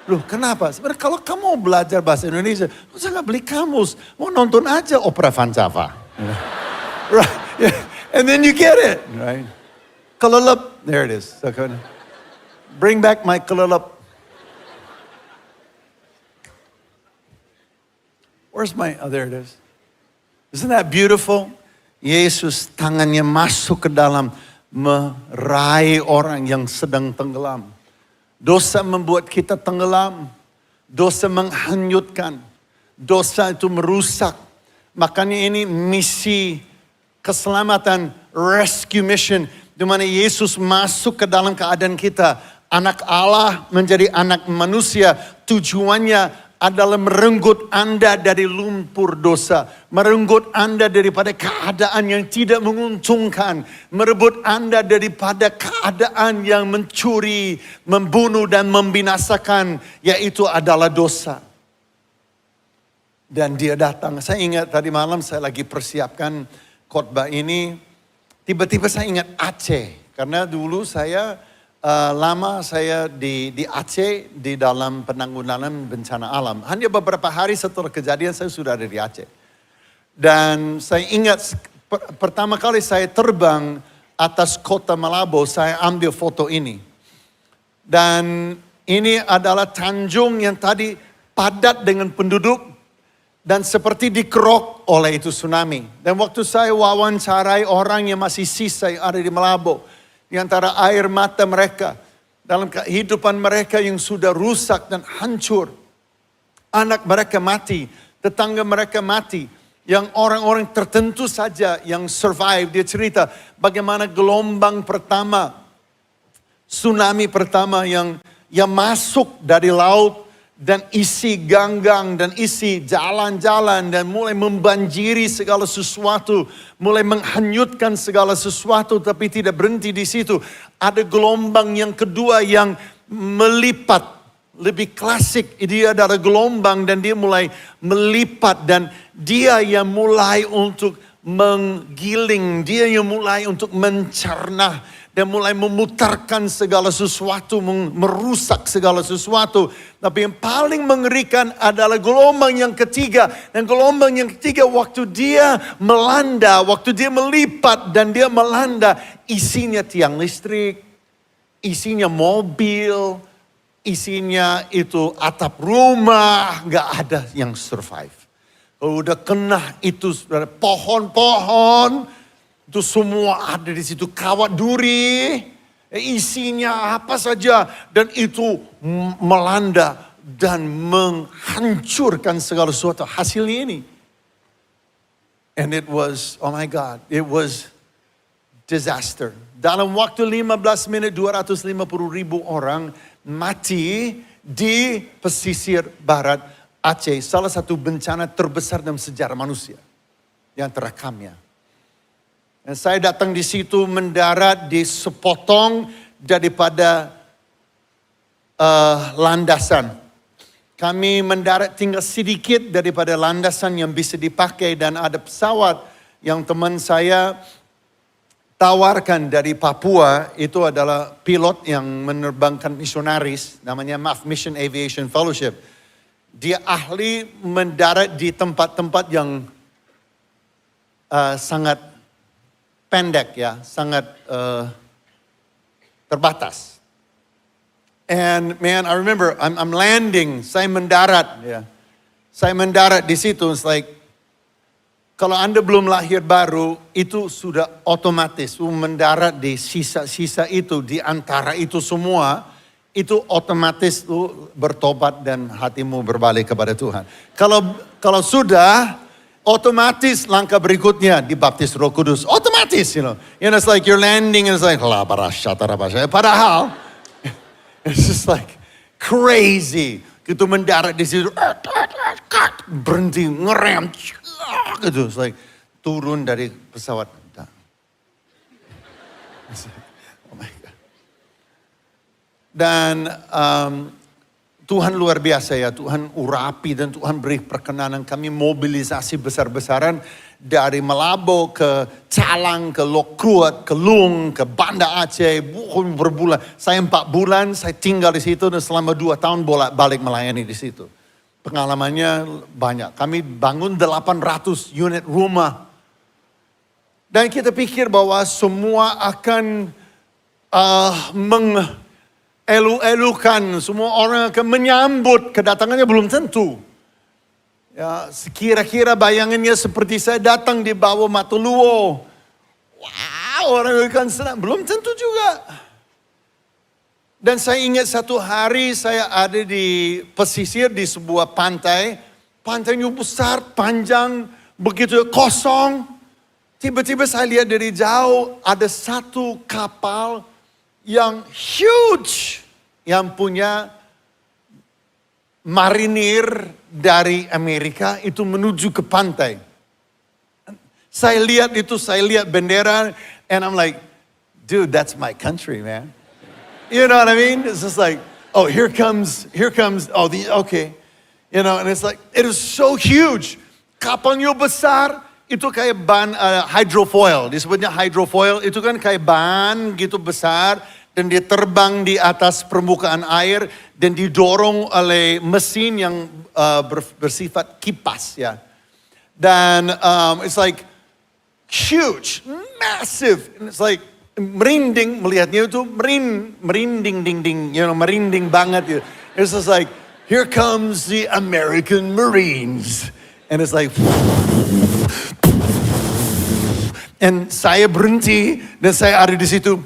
Loh, kenapa? Sebenarnya kalau kamu belajar bahasa Indonesia, saya nggak beli kamus. Mau nonton aja opera Van Java. Right? Yeah. And then you get it, right? Kelelep, there it is. Bring back my kelelep. Where's my, oh there it is. Isn't that beautiful? Yesus tangannya masuk ke dalam meraih orang yang sedang tenggelam. Dosa membuat kita tenggelam. Dosa menghanyutkan. Dosa itu merusak. Makanya ini misi keselamatan, rescue mission. Di mana Yesus masuk ke dalam keadaan kita. Anak Allah menjadi anak manusia. Tujuannya adalah merenggut Anda dari lumpur dosa. Merenggut Anda daripada keadaan yang tidak menguntungkan. Merebut Anda daripada keadaan yang mencuri, membunuh dan membinasakan. Yaitu adalah dosa. Dan dia datang. Saya ingat tadi malam saya lagi persiapkan khotbah ini. Tiba-tiba saya ingat Aceh. Karena dulu saya lama saya di Aceh di dalam penanggulangan bencana alam. Hanya beberapa hari setelah kejadian saya sudah ada di Aceh. Dan saya ingat pertama kali saya terbang atas kota Malabo, saya ambil foto ini. Dan ini adalah tanjung yang tadi padat dengan penduduk dan seperti dikerok oleh itu tsunami. Dan waktu saya wawancarai orang yang masih sisa yang ada di Malabo, di antara air mata mereka, dalam kehidupan mereka yang sudah rusak dan hancur. Anak mereka mati, tetangga mereka mati. Yang orang-orang tertentu saja yang survive. Dia cerita bagaimana gelombang pertama, tsunami pertama yang masuk dari laut, dan isi ganggang dan isi jalan-jalan dan mulai membanjiri segala sesuatu, mulai menghanyutkan segala sesuatu, tapi tidak berhenti di situ. Ada gelombang yang kedua yang melipat, lebih klasik. Dia adalah gelombang dan dia mulai melipat dan dia yang mulai untuk menggiling, dia yang mulai untuk mencerna. Dan mulai memutarkan segala sesuatu, merusak segala sesuatu. Tapi yang paling mengerikan adalah gelombang yang ketiga. Dan gelombang yang ketiga waktu dia melanda, waktu dia melipat dan dia melanda. Isinya tiang listrik, isinya mobil, isinya itu atap rumah. Gak ada yang survive. Kalau udah kena itu pohon-pohon. Itu semua ada di situ, kawat duri, isinya apa saja. Dan itu melanda dan menghancurkan segala sesuatu. Hasilnya ini. And it was, oh my God, it was disaster. Dalam waktu 15 menit 250.000 orang mati di pesisir barat Aceh. Salah satu bencana terbesar dalam sejarah manusia yang terekamnya. Dan saya datang di situ mendarat di sepotong daripada landasan. Kami mendarat tinggal sedikit daripada landasan yang bisa dipakai dan ada pesawat yang teman saya tawarkan dari Papua. Itu adalah pilot yang menerbangkan misionaris, namanya MAF, Mission Aviation Fellowship. Dia ahli mendarat di tempat-tempat yang sangat pendek ya, sangat terbatas. And man, I remember I'm landing, saya mendarat ya. Saya mendarat di situ, it's like kalau Anda belum lahir baru, itu sudah otomatis. Mendarat di sisa-sisa itu, di antara itu semua, itu otomatis lu bertobat dan hatimu berbalik kepada Tuhan. Kalau sudah, otomatis langkah berikutnya dibaptis Roh Kudus. Otomatis, you know. It's like you're landing and it's like, padahal, it's just like crazy. Gitu mendarat di situ, berhenti, ngerem, gitu. It's like turun dari pesawat. Oh my God. Dan Tuhan luar biasa ya, Tuhan urapi dan Tuhan beri perkenanan kami mobilisasi besar-besaran dari Malabo ke Calang, ke Lokruat, ke Lung, ke Banda Aceh, berbulan. Saya 4 bulan, saya tinggal di situ dan selama 2 tahun bolak-balik melayani di situ. Pengalamannya banyak. Kami bangun 800 unit rumah. Dan kita pikir bahwa semua akan elu-elukan, semua orang akan menyambut, kedatangannya belum tentu. Ya, kira-kira bayangannya seperti saya datang di bawah Matuluo. Wow, orang akan senang, belum tentu juga. Dan saya ingat satu hari saya ada di pesisir di sebuah pantai. Pantainya besar, panjang, begitu kosong. Tiba-tiba saya lihat dari jauh ada satu kapal yang huge, yang punya marinir dari Amerika itu menuju ke pantai. Saya lihat itu, saya lihat bendera, and I'm like, dude, that's my country, man. You know what I mean? It's just like, oh, here comes, okay. You know, and it's like, it is so huge. Kapalnya besar, itu kayak ban hydrofoil, disebutnya hydrofoil, itu kan kayak ban gitu besar, dan dia terbang di atas permukaan air, dan didorong oleh mesin yang bersifat kipas ya. Dan it's like huge, massive, and it's like merinding melihatnya itu, merinding ding, you know, merinding banget gitu. It's just like, here comes the American Marines, and it's like. And saya berhenti dan saya ada di situ.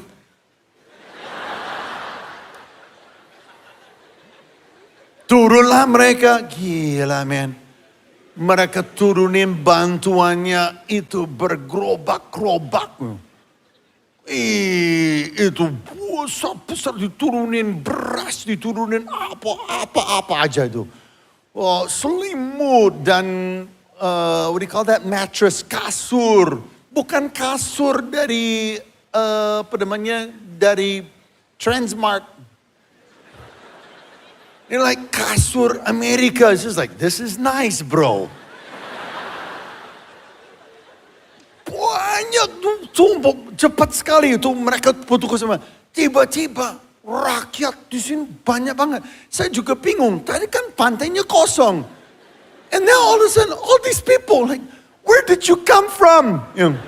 Turunlah mereka, gila men. Mereka turunin bantuannya itu bergerobak-gerobak. Itu besar diturunin beras, diturunin apa aja itu. Oh, selimut dan what do you call that, mattress, kasur. Bukan kasur dari dari Transmart. Ini like kasur Amerika. It's just like, this is nice, bro. Banyak tumpuk cepat sekali itu mereka putus sama. Tiba-tiba rakyat di sini banyak banget. Saya juga bingung. Tadi kan pantainya kosong. And now all of a sudden, all these people like, where did you come from? You know,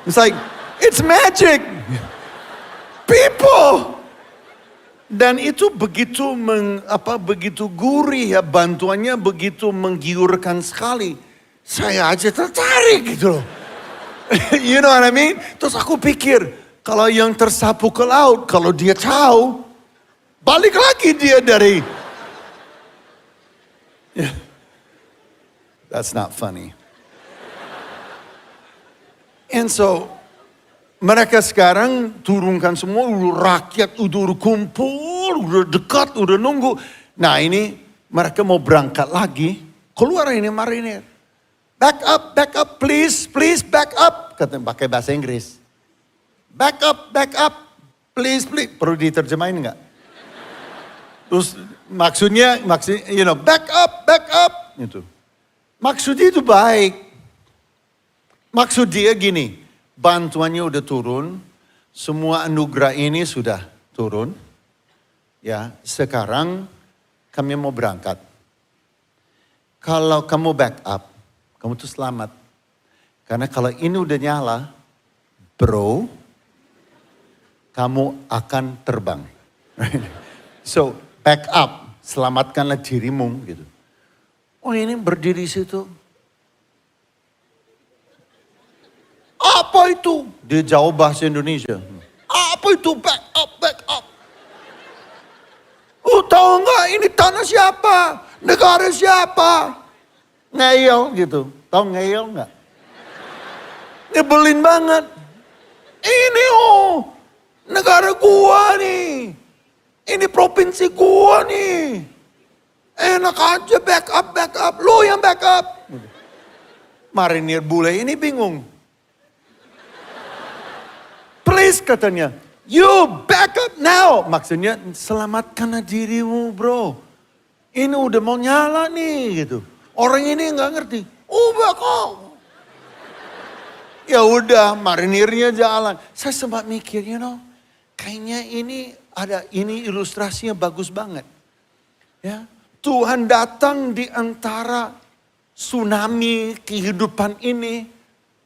it's like, it's magic. People. Dan itu begitu begitu gurih ya, bantuannya begitu menggiurkan sekali. Saya aja tertarik gitu loh. You know what I mean? Terus aku pikir, kalau yang tersapu ke laut, kalau dia tahu, balik lagi dia dari. Yeah. That's not funny. And so, mereka sekarang turunkan semua, rakyat udah kumpul, udah dekat, udah nunggu. Nah ini mereka mau berangkat lagi, keluar ini marinir. Back up, please, back up. Katanya pakai bahasa Inggris. Back up, please. Perlu diterjemahin nggak? Terus maksudnya, you know, back up. Gitu. Maksudnya itu baik. Maksud dia gini, bantuannya udah turun, semua anugerah ini sudah turun. Ya, sekarang kami mau berangkat. Kalau kamu back up, kamu tuh selamat. Karena kalau ini udah nyala, bro, kamu akan terbang. So, back up, selamatkanlah dirimu gitu. Oh ini berdiri situ. Apa itu? Dia jawab bahasa Indonesia. Apa itu back up? Oh tahu nggak ini tanah siapa? Negara siapa? Ngeyel gitu. Tahu ngeyel nggak? Nyebelin banget. Ini negara gua nih. Ini provinsi gua nih. Enak aja back up. Lo yang back up. Marinir bule ini bingung. Please katanya, you back back up now. Maksudnya selamatkanlah dirimu bro. Ini udah mau nyala nih gitu. Orang ini nggak ngerti. Ubah kok. Ya udah, marinirnya jalan. Saya sempat mikir, kayaknya ini ilustrasinya bagus banget. Ya, Tuhan datang di antara tsunami kehidupan ini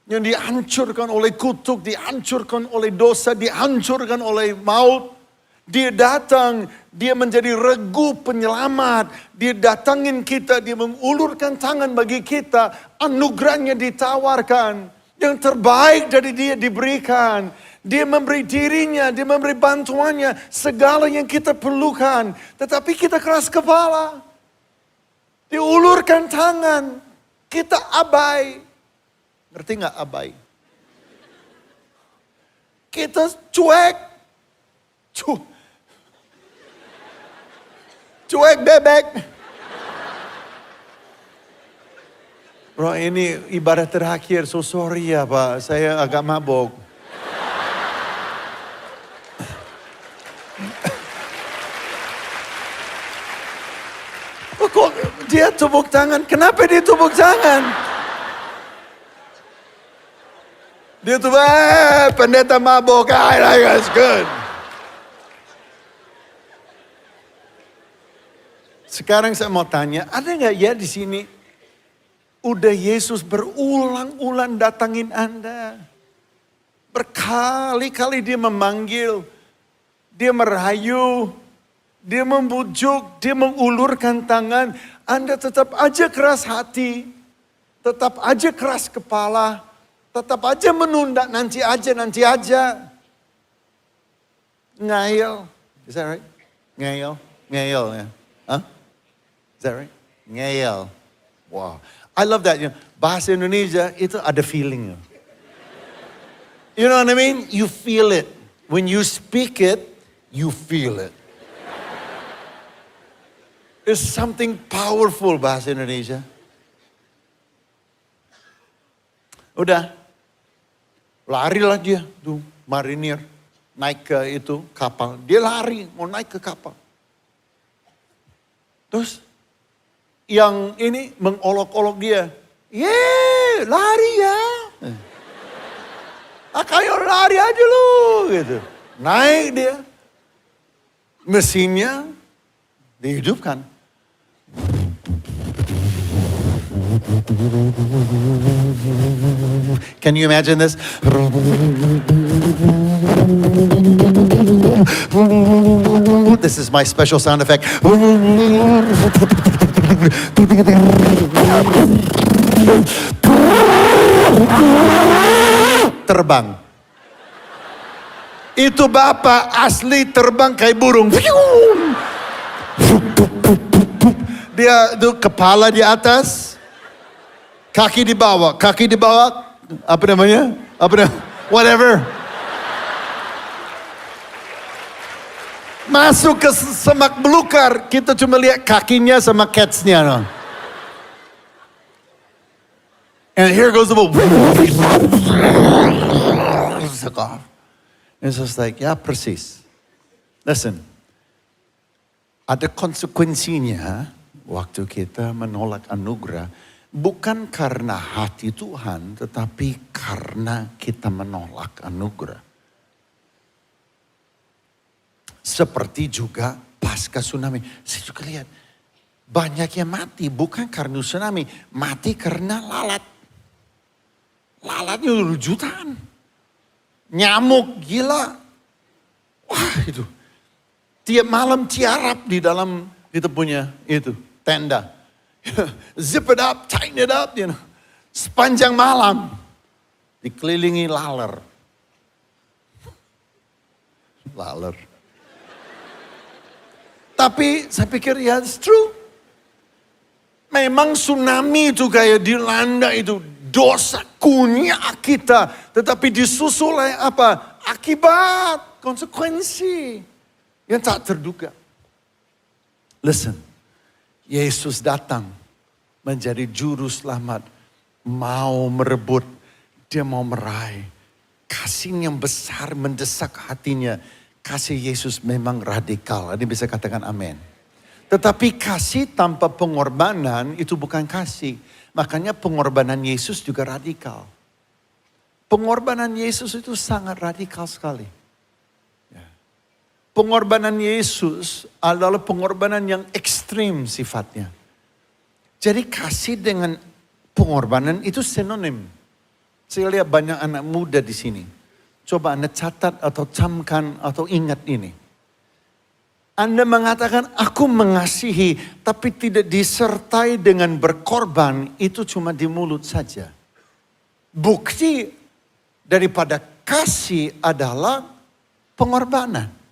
yang dihancurkan oleh kutuk, dihancurkan oleh dosa, dihancurkan oleh maut. Dia datang, dia menjadi regu penyelamat. Dia datangin kita, dia mengulurkan tangan bagi kita. Anugerahnya ditawarkan. Yang terbaik dari dia diberikan. Dia memberi dirinya, dia memberi bantuannya. Segala yang kita perlukan. Tetapi kita keras kepala. Diulurkan tangan. Kita abai. Ngerti gak abai? Kita cuek. Cuek bebek. Bro, ini ibadah terakhir. So sorry ya Pak, saya agak mabok. Kok dia tepuk tangan? Kenapa dia tepuk tangan? Dia tuh, pendeta mabok. That's good. Sekarang saya mau tanya, ada nggak ya di sini? Udah Yesus berulang-ulang datangin Anda. Berkali-kali dia memanggil. Dia merayu. Dia membujuk. Dia mengulurkan tangan. Anda tetap aja keras hati. Tetap aja keras kepala. Tetap aja menunda. Nanti aja. Ngayal. Is that right? Ngayal ya. Huh? Is that right? Ngayal. Wow. I love that. Bahasa Indonesia itu ada feeling. You know what I mean? You feel it. When you speak it, you feel it. There's something powerful bahasa Indonesia. Udah. Larilah dia. Tuh, marinir. Naik ke itu kapal. Dia lari. Mau naik ke kapal. Terus. Yang ini mengolok-olok dia. Yeay, lari ya. Kayo lari aja lu. Gitu. Naik dia. Mesinnya dihidupkan. Can you imagine this? This is my special sound effect. Terbang. Itu bapak asli terbang kayak burung. Dia itu kepala di atas, kaki di bawah, apa namanya? Whatever. Masuk ke semak belukar, kita cuma lihat kakinya sama cats-nya. No? And here goes the boat. It's just like, ya persis. Listen, ada konsekuensinya waktu kita menolak anugerah. Bukan karena hati Tuhan, tetapi karena kita menolak anugerah. Seperti juga pasca tsunami. Saya juga lihat, banyak yang mati bukan karena tsunami. Mati karena lalat. Lalatnya jutaan. Nyamuk gila. Wah itu. Tiap malam tiarap di dalam itu punya itu tenda. Zip it up, tighten it up, Sepanjang malam dikelilingi laler. Laler. Tapi saya pikir ya it's true. Memang tsunami itu kayak dilanda itu dosa kunyak kita. Tetapi disusul oleh apa? Akibat, konsekuensi yang tak terduga. Listen, Yesus datang menjadi juru selamat. Mau merebut, dia mau meraih. Kasih yang besar mendesak hatinya. kasih Yesus memang radikal. Ada bisa katakan amin. Tetapi kasih tanpa pengorbanan itu bukan kasih. Makanya pengorbanan Yesus juga radikal. Pengorbanan Yesus itu sangat radikal sekali. Pengorbanan Yesus adalah pengorbanan yang ekstrim sifatnya. Jadi kasih dengan pengorbanan itu sinonim. Saya lihat banyak anak muda di sini. Coba Anda catat atau camkan atau ingat ini. Anda mengatakan aku mengasihi tapi tidak disertai dengan berkorban, itu cuma di mulut saja. Bukti daripada kasih adalah pengorbanan.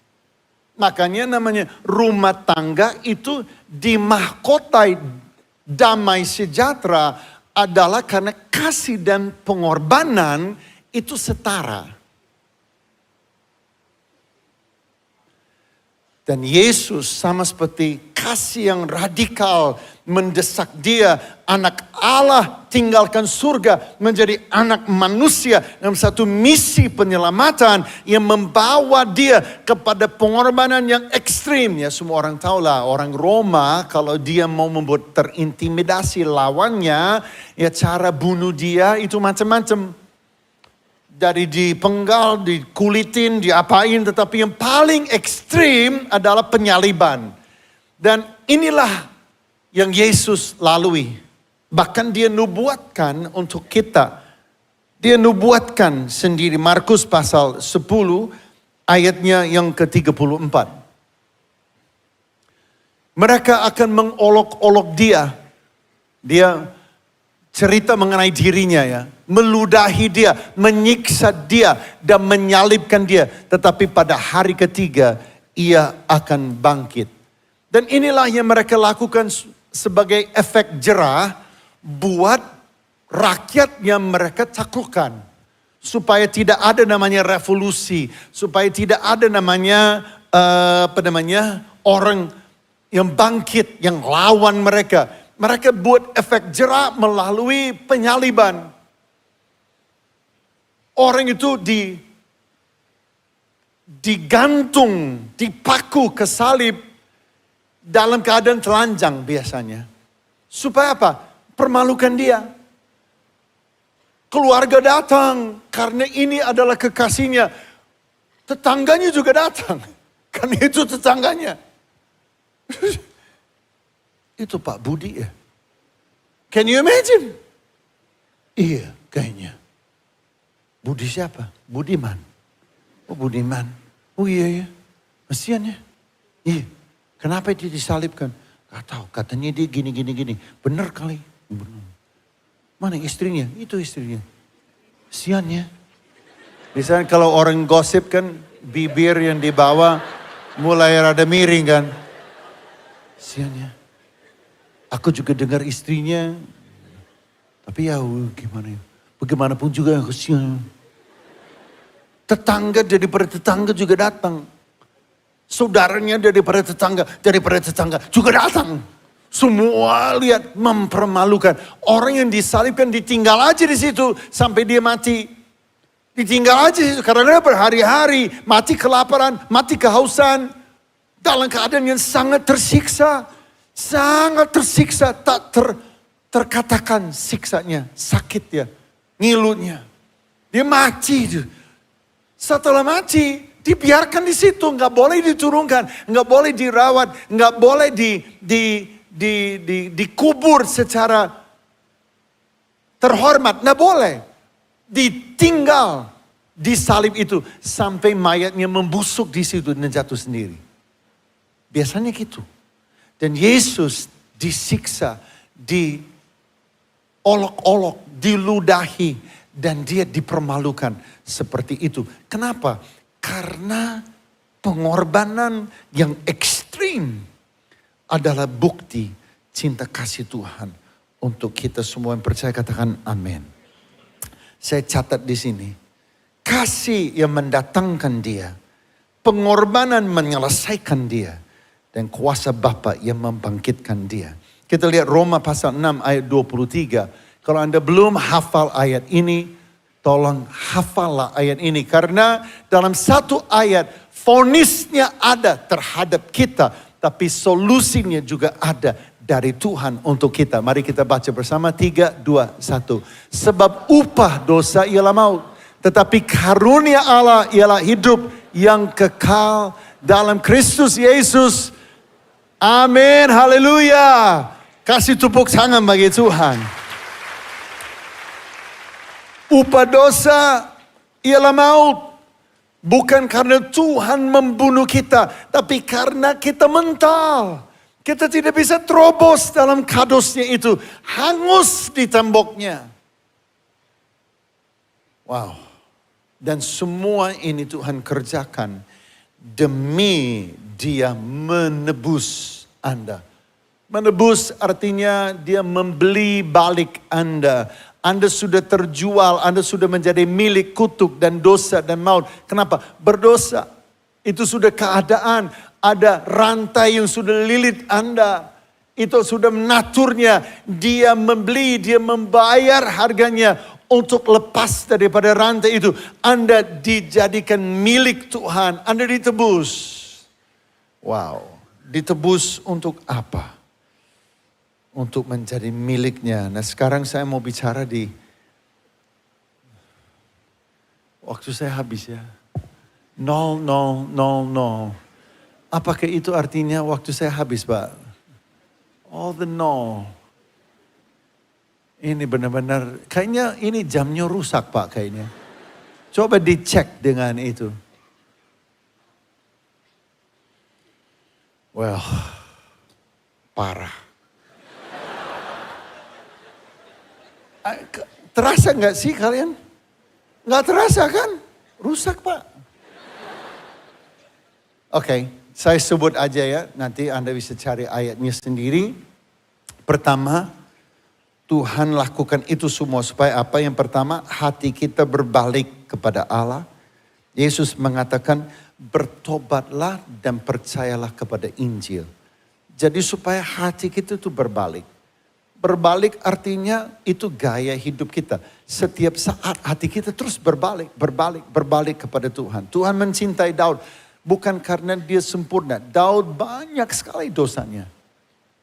Makanya namanya rumah tangga itu dimahkotai damai sejahtera adalah karena kasih dan pengorbanan itu setara. Dan Yesus sama seperti kasih yang radikal mendesak dia, anak Allah tinggalkan surga menjadi anak manusia dalam satu misi penyelamatan yang membawa dia kepada pengorbanan yang ekstrim. Ya semua orang tahulah orang Roma kalau dia mau membuat terintimidasi lawannya, ya cara bunuh dia itu macam-macam. Dari dipenggal, dikulitin, diapain. Tetapi yang paling ekstrim adalah penyaliban. Dan inilah yang Yesus lalui. Bahkan dia nubuatkan untuk kita. Dia nubuatkan sendiri. Markus pasal 10 ayatnya yang ke-34. Mereka akan mengolok-olok dia. Dia cerita mengenai dirinya ya. Meludahi dia, menyiksa dia, dan menyalibkan dia. Tetapi pada hari ketiga, ia akan bangkit. Dan inilah yang mereka lakukan sebagai efek jerah buat rakyat yang mereka taklukkan. Supaya tidak ada namanya revolusi. Supaya tidak ada namanya, orang yang bangkit, yang lawan mereka. Mereka buat efek jerah melalui penyaliban. Orang itu digantung, dipaku ke salib dalam keadaan telanjang biasanya. Supaya apa? Permalukan dia. Keluarga datang karena ini adalah kekasihnya. Tetangganya juga datang karena itu tetangganya. Itu Pak Budi ya. Can you imagine? Iya kayaknya. Budi siapa? Budiman. Oh Budiman. Oh iya ya. Kasihan ya. Iya. Kenapa dia disalibkan? Gak tahu. Katanya dia gini. Benar kali. Benar. Mana istrinya? Itu istrinya. Kasihan ya. Misalnya kalau orang gosip kan bibir yang dibawa mulai rada miring kan. Kasihan ya. Aku juga dengar istrinya. Tapi ya gimana ya. Bagaimanapun juga kasihan. Tetangga daripada tetangga juga datang. Saudaranya daripada tetangga juga datang. Semua lihat mempermalukan. Orang yang disalibkan ditinggal aja di situ sampai dia mati. Ditinggal aja di situ karena berhari-hari mati kelaparan, mati kehausan. Dalam keadaan yang sangat tersiksa. Sangat tersiksa, tak terkatakan siksanya, sakit ya. Ngilunya. Dia mati. Setelah mati, dibiarkan di situ. Nggak boleh diturunkan. Nggak boleh dirawat. Nggak boleh dikubur secara terhormat. Nggak boleh. Ditinggal di salib itu. Sampai mayatnya membusuk di situ dan jatuh sendiri. Biasanya gitu. Dan Yesus disiksa, diolok-olok, diludahi, dan dia dipermalukan seperti itu. Kenapa? Karena pengorbanan yang ekstrim adalah bukti cinta kasih Tuhan untuk kita semua yang percaya. Katakan amin. Saya catat di sini. Kasih yang mendatangkan dia. Pengorbanan menyelesaikan dia. Dan kuasa Bapa yang membangkitkan dia. Kita lihat Roma pasal 6 ayat 23. Kalau Anda belum hafal ayat ini, tolong hafallah ayat ini. Karena dalam satu ayat Vonisnya ada terhadap kita, tapi solusinya juga ada dari Tuhan untuk kita. Mari kita baca bersama 3, 2, 1. Sebab upah dosa ialah maut, tetapi karunia Allah ialah hidup yang kekal dalam Kristus Yesus. Amin, haleluya. Kasih tepuk tangan bagi Tuhan. Upah dosa ialah maut. Bukan karena Tuhan membunuh kita, tapi karena kita mental. Kita tidak bisa terobos dalam kadusnya itu. Hangus di temboknya. Wow. Dan semua ini Tuhan kerjakan demi Dia menebus Anda. Menebus artinya Dia membeli balik Anda. Anda sudah terjual, Anda sudah menjadi milik kutuk dan dosa dan maut. Kenapa? Berdosa. Itu sudah keadaan. Ada rantai yang sudah lilit Anda. Itu sudah menaturnya. Dia membeli, Dia membayar harganya untuk lepas daripada rantai itu. Anda dijadikan milik Tuhan. Anda ditebus. Wow. Ditebus untuk apa? Untuk menjadi miliknya. Nah sekarang saya mau bicara di waktu saya habis ya. 0, 0, 0, 0. Apakah itu artinya waktu saya habis Pak? All the no. Ini benar-benar, kayaknya ini jamnya rusak Pak kayaknya. Coba dicek dengan itu. Well, parah. Terasa nggak sih kalian? Nggak terasa kan? Rusak Pak. Oke, saya sebut aja ya. Nanti Anda bisa cari ayatnya sendiri. Pertama, Tuhan lakukan itu semua supaya apa? Yang pertama, hati kita berbalik kepada Allah. Yesus mengatakan, bertobatlah dan percayalah kepada Injil. Jadi supaya hati kita itu berbalik. Berbalik artinya itu gaya hidup kita. Setiap saat hati kita terus berbalik kepada Tuhan. Tuhan mencintai Daud bukan karena dia sempurna. Daud banyak sekali dosanya.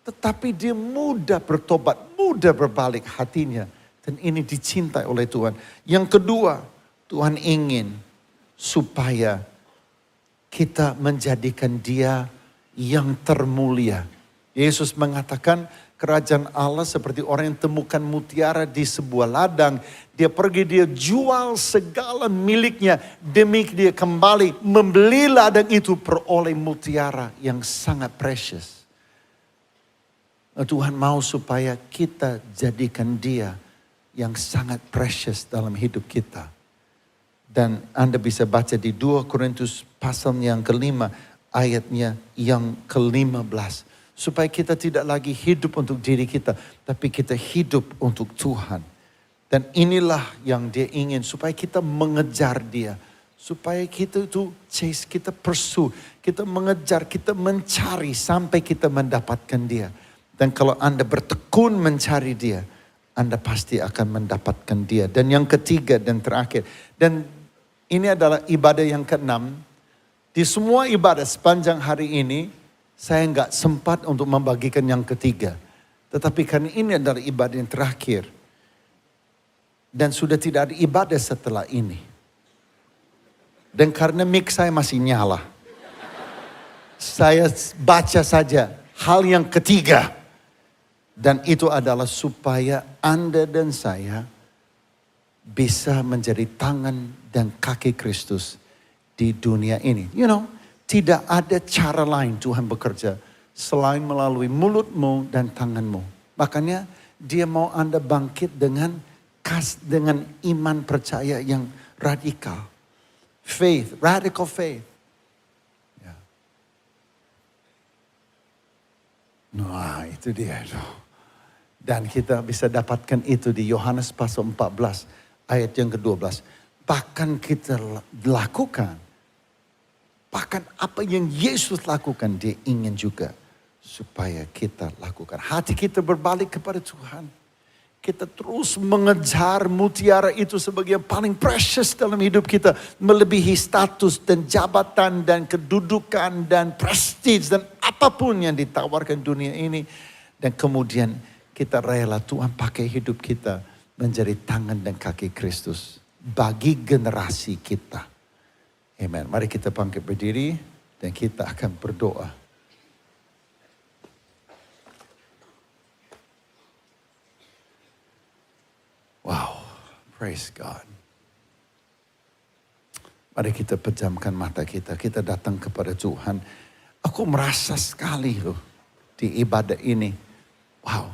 Tetapi dia mudah bertobat, mudah berbalik hatinya. Dan ini dicintai oleh Tuhan. Yang kedua, Tuhan ingin supaya kita menjadikan Dia yang termulia. Yesus mengatakan, kerajaan Allah seperti orang yang temukan mutiara di sebuah ladang. Dia pergi, dia jual segala miliknya demi dia kembali membeli ladang itu peroleh mutiara yang sangat precious. Tuhan mau supaya kita jadikan Dia yang sangat precious dalam hidup kita. Dan Anda bisa baca di 2 Korintus pasal yang ke-5 ayatnya yang ke-15. Supaya kita tidak lagi hidup untuk diri kita, tapi kita hidup untuk Tuhan. Dan inilah yang Dia ingin, supaya kita mengejar Dia. Supaya kita itu chase, kita pursue, kita mengejar, kita mencari sampai kita mendapatkan Dia. Dan kalau Anda bertekun mencari Dia, Anda pasti akan mendapatkan Dia. Dan yang ketiga dan terakhir, dan ini adalah ibadah yang ke-6. Di semua ibadah sepanjang hari ini, saya nggak sempat untuk membagikan yang ketiga. Tetapi karena ini adalah ibadah yang terakhir. Dan sudah tidak ada ibadah setelah ini. Dan karena mic saya masih nyala. Saya baca saja hal yang ketiga. Dan itu adalah supaya Anda dan saya bisa menjadi tangan dan kaki Kristus di dunia ini. You know, tidak ada cara lain Tuhan bekerja selain melalui mulutmu dan tanganmu. Makanya Dia mau Anda bangkit dengan iman percaya yang radikal. Faith, radical faith. Ya. Nah itu dia. Dan kita bisa dapatkan itu di Yohanes pasal 14 ayat yang ke-12. Bahkan kita lakukan. Bahkan apa yang Yesus lakukan, Dia ingin juga supaya kita lakukan. Hati kita berbalik kepada Tuhan. Kita terus mengejar mutiara itu sebagai yang paling precious dalam hidup kita. Melebihi status dan jabatan dan kedudukan dan prestige dan apapun yang ditawarkan dunia ini. Dan kemudian kita rela Tuhan pakai hidup kita menjadi tangan dan kaki Kristus. Bagi generasi kita. Amen. Mari kita bangkit berdiri dan kita akan berdoa. Wow, praise God. Mari kita pejamkan mata kita. Kita datang kepada Tuhan. Aku merasa sekali loh di ibadah ini. Wow.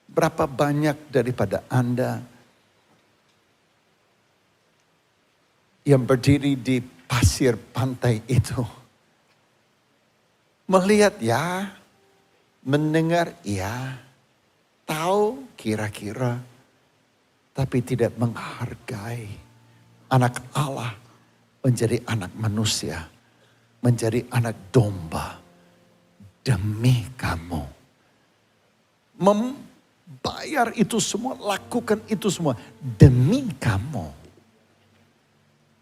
Berapa banyak daripada Anda yang berdiri di pasir pantai itu. Melihat ya, mendengar ya, tahu kira-kira. Tapi tidak menghargai anak Allah menjadi anak manusia. Menjadi anak domba demi kamu. Membayar itu semua, lakukan itu semua demi kamu.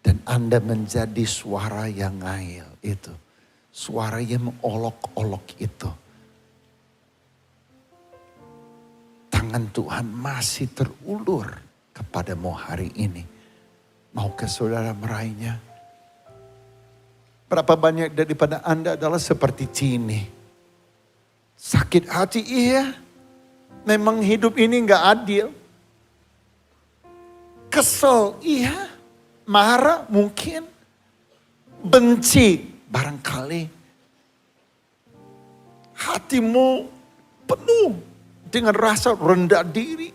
Dan Anda menjadi suara yang ngail itu. Suara yang mengolok-olok itu. Tangan Tuhan masih terulur kepadamu hari ini. Maukah saudara meraihnya? Berapa banyak daripada Anda adalah seperti Tini. Sakit hati iya. Memang hidup ini gak adil. Kesel iya. Marah mungkin. Benci barangkali. Hatimu penuh dengan rasa rendah diri.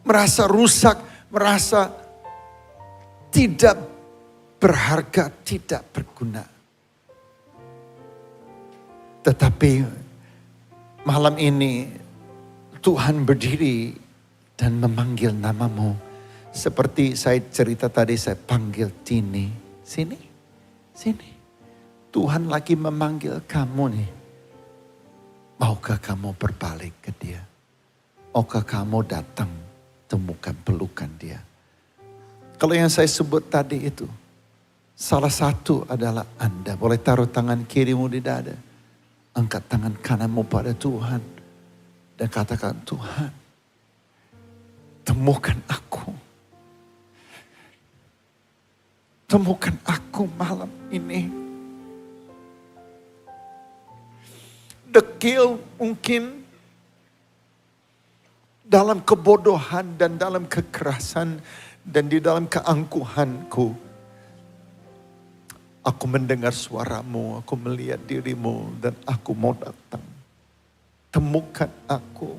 Merasa rusak, merasa tidak berharga, tidak berguna. Tetapi malam ini Tuhan berdiri dan memanggil namamu. Seperti saya cerita tadi, saya panggil Tini. Sini, sini. Tuhan lagi memanggil kamu nih. Maukah kamu berbalik ke dia? Maukah kamu datang temukan pelukan dia? Kalau yang saya sebut tadi itu, salah satu adalah Anda. Boleh taruh tangan kirimu di dada. Angkat tangan kananmu pada Tuhan. Dan katakan, Tuhan, temukan aku. Temukan aku malam ini. Dekil mungkin dalam kebodohan dan dalam kekerasan dan di dalam keangkuhanku. Aku mendengar suaramu, aku melihat dirimu dan aku mau datang. Temukan aku.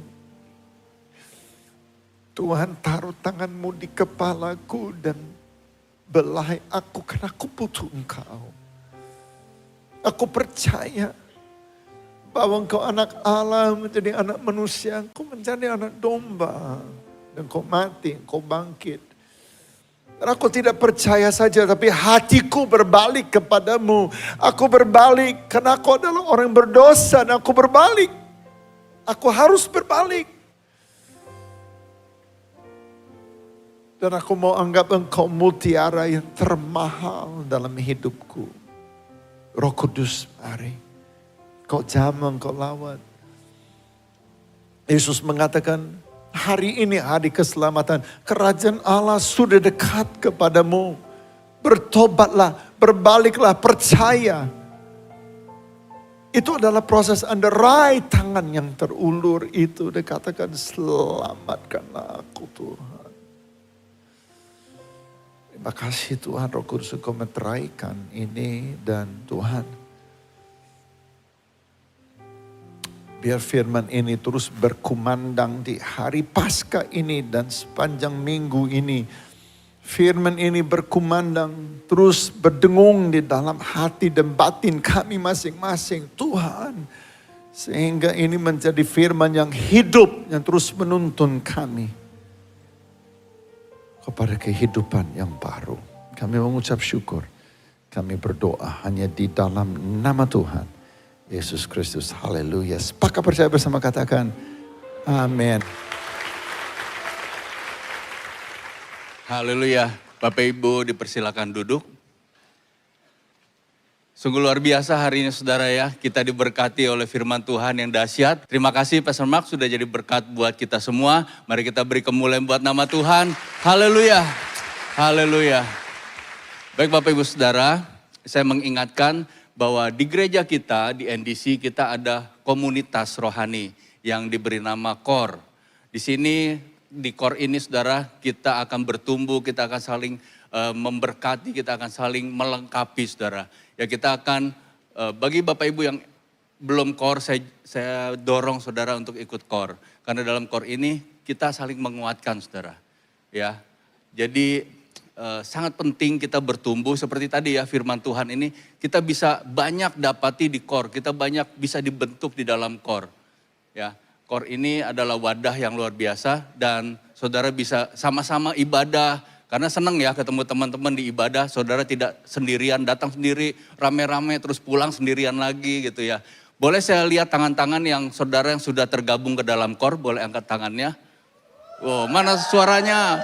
Tuhan taruh tanganmu di kepalaku dan belai aku karena aku butuh Engkau. Aku percaya bahwa Engkau anak Allah menjadi anak manusia. Engkau menjadi anak domba. Dan Engkau mati, Engkau bangkit. Dan aku tidak percaya saja, tapi hatiku berbalik kepadamu. Aku berbalik karena aku adalah orang yang berdosa dan aku berbalik. Aku harus berbalik. Dan aku mau anggap Engkau mutiara yang termahal dalam hidupku. Roh Kudus, mari. Kau jamah, kau lawat. Yesus mengatakan, hari ini hari keselamatan. Kerajaan Allah sudah dekat kepadamu. Bertobatlah, berbaliklah, percaya. Itu adalah proses Anda raih tangan yang terulur itu. Dia katakan, selamatkanlah aku Tuhan. Terima kasih Tuhan, Roh Kudus Engkau meteraikan ini dan Tuhan. Biar firman ini terus berkumandang di hari Paskah ini dan sepanjang minggu ini. Firman ini berkumandang, terus berdengung di dalam hati dan batin kami masing-masing. Tuhan, sehingga ini menjadi firman yang hidup, yang terus menuntun kami kepada kehidupan yang baru. Kami mengucap syukur. Kami berdoa hanya di dalam nama Tuhan, Yesus Kristus. Haleluya. Sepakat percaya bersama, katakan amin.
Haleluya. Bapak Ibu dipersilakan duduk. Sungguh luar biasa hari ini saudara ya, kita diberkati oleh firman Tuhan yang dahsyat. Terima kasih Pastor Mark sudah jadi berkat buat kita semua. Mari kita beri kemuliaan buat nama Tuhan. Haleluya. Haleluya. Baik Bapak Ibu Saudara, saya mengingatkan bahwa di gereja kita, di NDC kita ada komunitas rohani yang diberi nama KOR. Di sini, di KOR ini saudara, kita akan bertumbuh, kita akan saling memberkati, kita akan saling melengkapi saudara. Ya kita akan, bagi Bapak Ibu yang belum KOR, saya dorong saudara untuk ikut KOR. Karena dalam KOR ini kita saling menguatkan saudara. Ya, jadi sangat penting kita bertumbuh seperti tadi ya firman Tuhan ini. Kita bisa banyak dapati di KOR, kita banyak bisa dibentuk di dalam KOR. Ya, KOR ini adalah wadah yang luar biasa dan saudara bisa sama-sama ibadah. Karena senang ya ketemu teman-teman di ibadah, saudara tidak sendirian, datang sendiri, rame-rame, terus pulang sendirian lagi gitu ya. Boleh saya lihat tangan-tangan yang saudara yang sudah tergabung ke dalam KOR, boleh angkat tangannya. Wow, mana suaranya?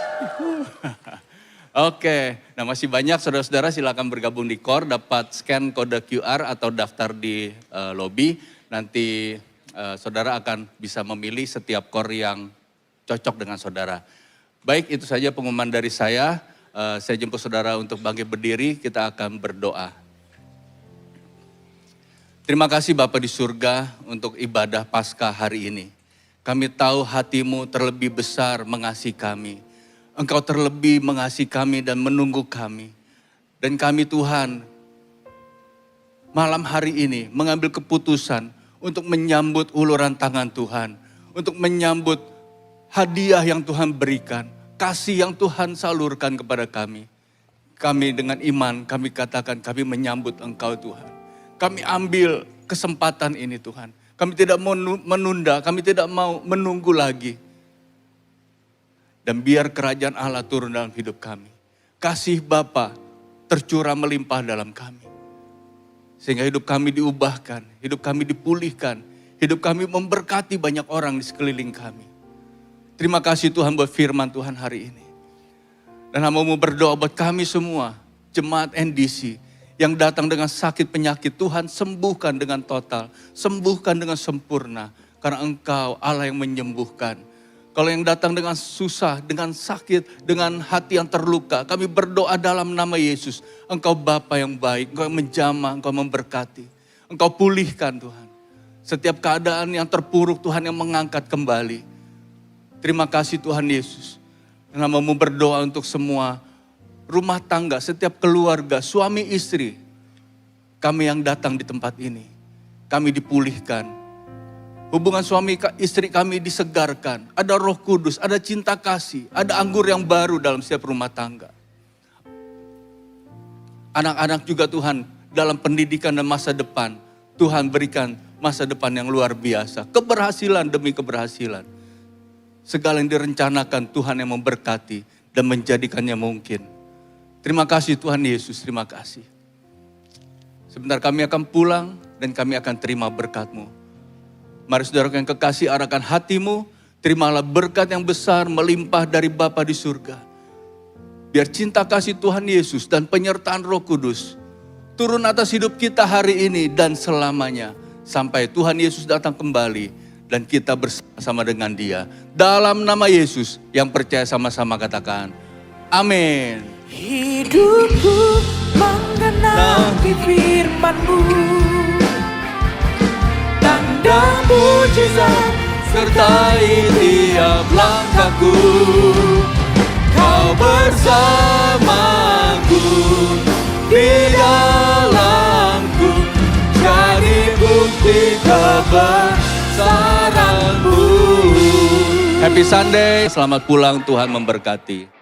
Oke, nah masih banyak saudara-saudara silakan bergabung di KOR, dapat scan kode QR atau daftar di lobby. Nanti saudara akan bisa memilih setiap KOR yang cocok dengan saudara. Baik, itu saja pengumuman dari saya. Saya jemput saudara untuk bangkit berdiri, kita akan berdoa. Terima kasih Bapa di surga untuk ibadah Paskah hari ini. Kami tahu hati-Mu terlebih besar mengasihi kami. Engkau terlebih mengasihi kami dan menunggu kami. Dan kami Tuhan, malam hari ini mengambil keputusan untuk menyambut uluran tangan Tuhan. Untuk menyambut hadiah yang Tuhan berikan. Kasih yang Tuhan salurkan kepada kami. Kami dengan iman, kami katakan kami menyambut Engkau Tuhan. Kami ambil kesempatan ini Tuhan. Kami tidak mau menunda, kami tidak mau menunggu lagi. Dan biar kerajaan Allah turun dalam hidup kami. Kasih Bapa tercurah melimpah dalam kami. Sehingga hidup kami diubahkan, hidup kami dipulihkan. Hidup kami memberkati banyak orang di sekeliling kami. Terima kasih Tuhan buat firman Tuhan hari ini. Dan hamba-Mu berdoa buat kami semua, jemaat NDC yang datang dengan sakit penyakit, Tuhan sembuhkan dengan total, sembuhkan dengan sempurna. Karena Engkau Allah yang menyembuhkan. Kalau yang datang dengan susah, dengan sakit, dengan hati yang terluka, kami berdoa dalam nama Yesus. Engkau Bapa yang baik, Engkau yang menjamah, Engkau memberkati. Engkau pulihkan Tuhan. Setiap keadaan yang terpuruk Tuhan yang mengangkat kembali. Terima kasih Tuhan Yesus. Nama-Mu berdoa untuk semua rumah tangga, setiap keluarga, suami istri. Kami yang datang di tempat ini, kami dipulihkan. Hubungan suami istri kami disegarkan. Ada Roh Kudus, ada cinta kasih, ada anggur yang baru dalam setiap rumah tangga. Anak-anak juga Tuhan dalam pendidikan dan masa depan. Tuhan berikan masa depan yang luar biasa. Keberhasilan demi keberhasilan. Segala yang direncanakan Tuhan yang memberkati dan menjadikannya mungkin. Terima kasih Tuhan Yesus, terima kasih. Sebentar kami akan pulang dan kami akan terima berkat-Mu. Mari saudara yang kekasih arahkan hati-Mu, terimalah berkat yang besar melimpah dari Bapa di surga. Biar cinta kasih Tuhan Yesus dan penyertaan Roh Kudus turun atas hidup kita hari ini dan selamanya. Sampai Tuhan Yesus datang kembali. Dan kita bersama dengan Dia. Dalam nama Yesus yang percaya sama-sama katakan. Amin.
Hidupku mengenapi firman-Mu. Tanda mujizat
sertai tiap langkahku. Kau bersamaku di dalamku. Jadi bukti kebenaran. Happy Sunday, selamat pulang, Tuhan memberkati.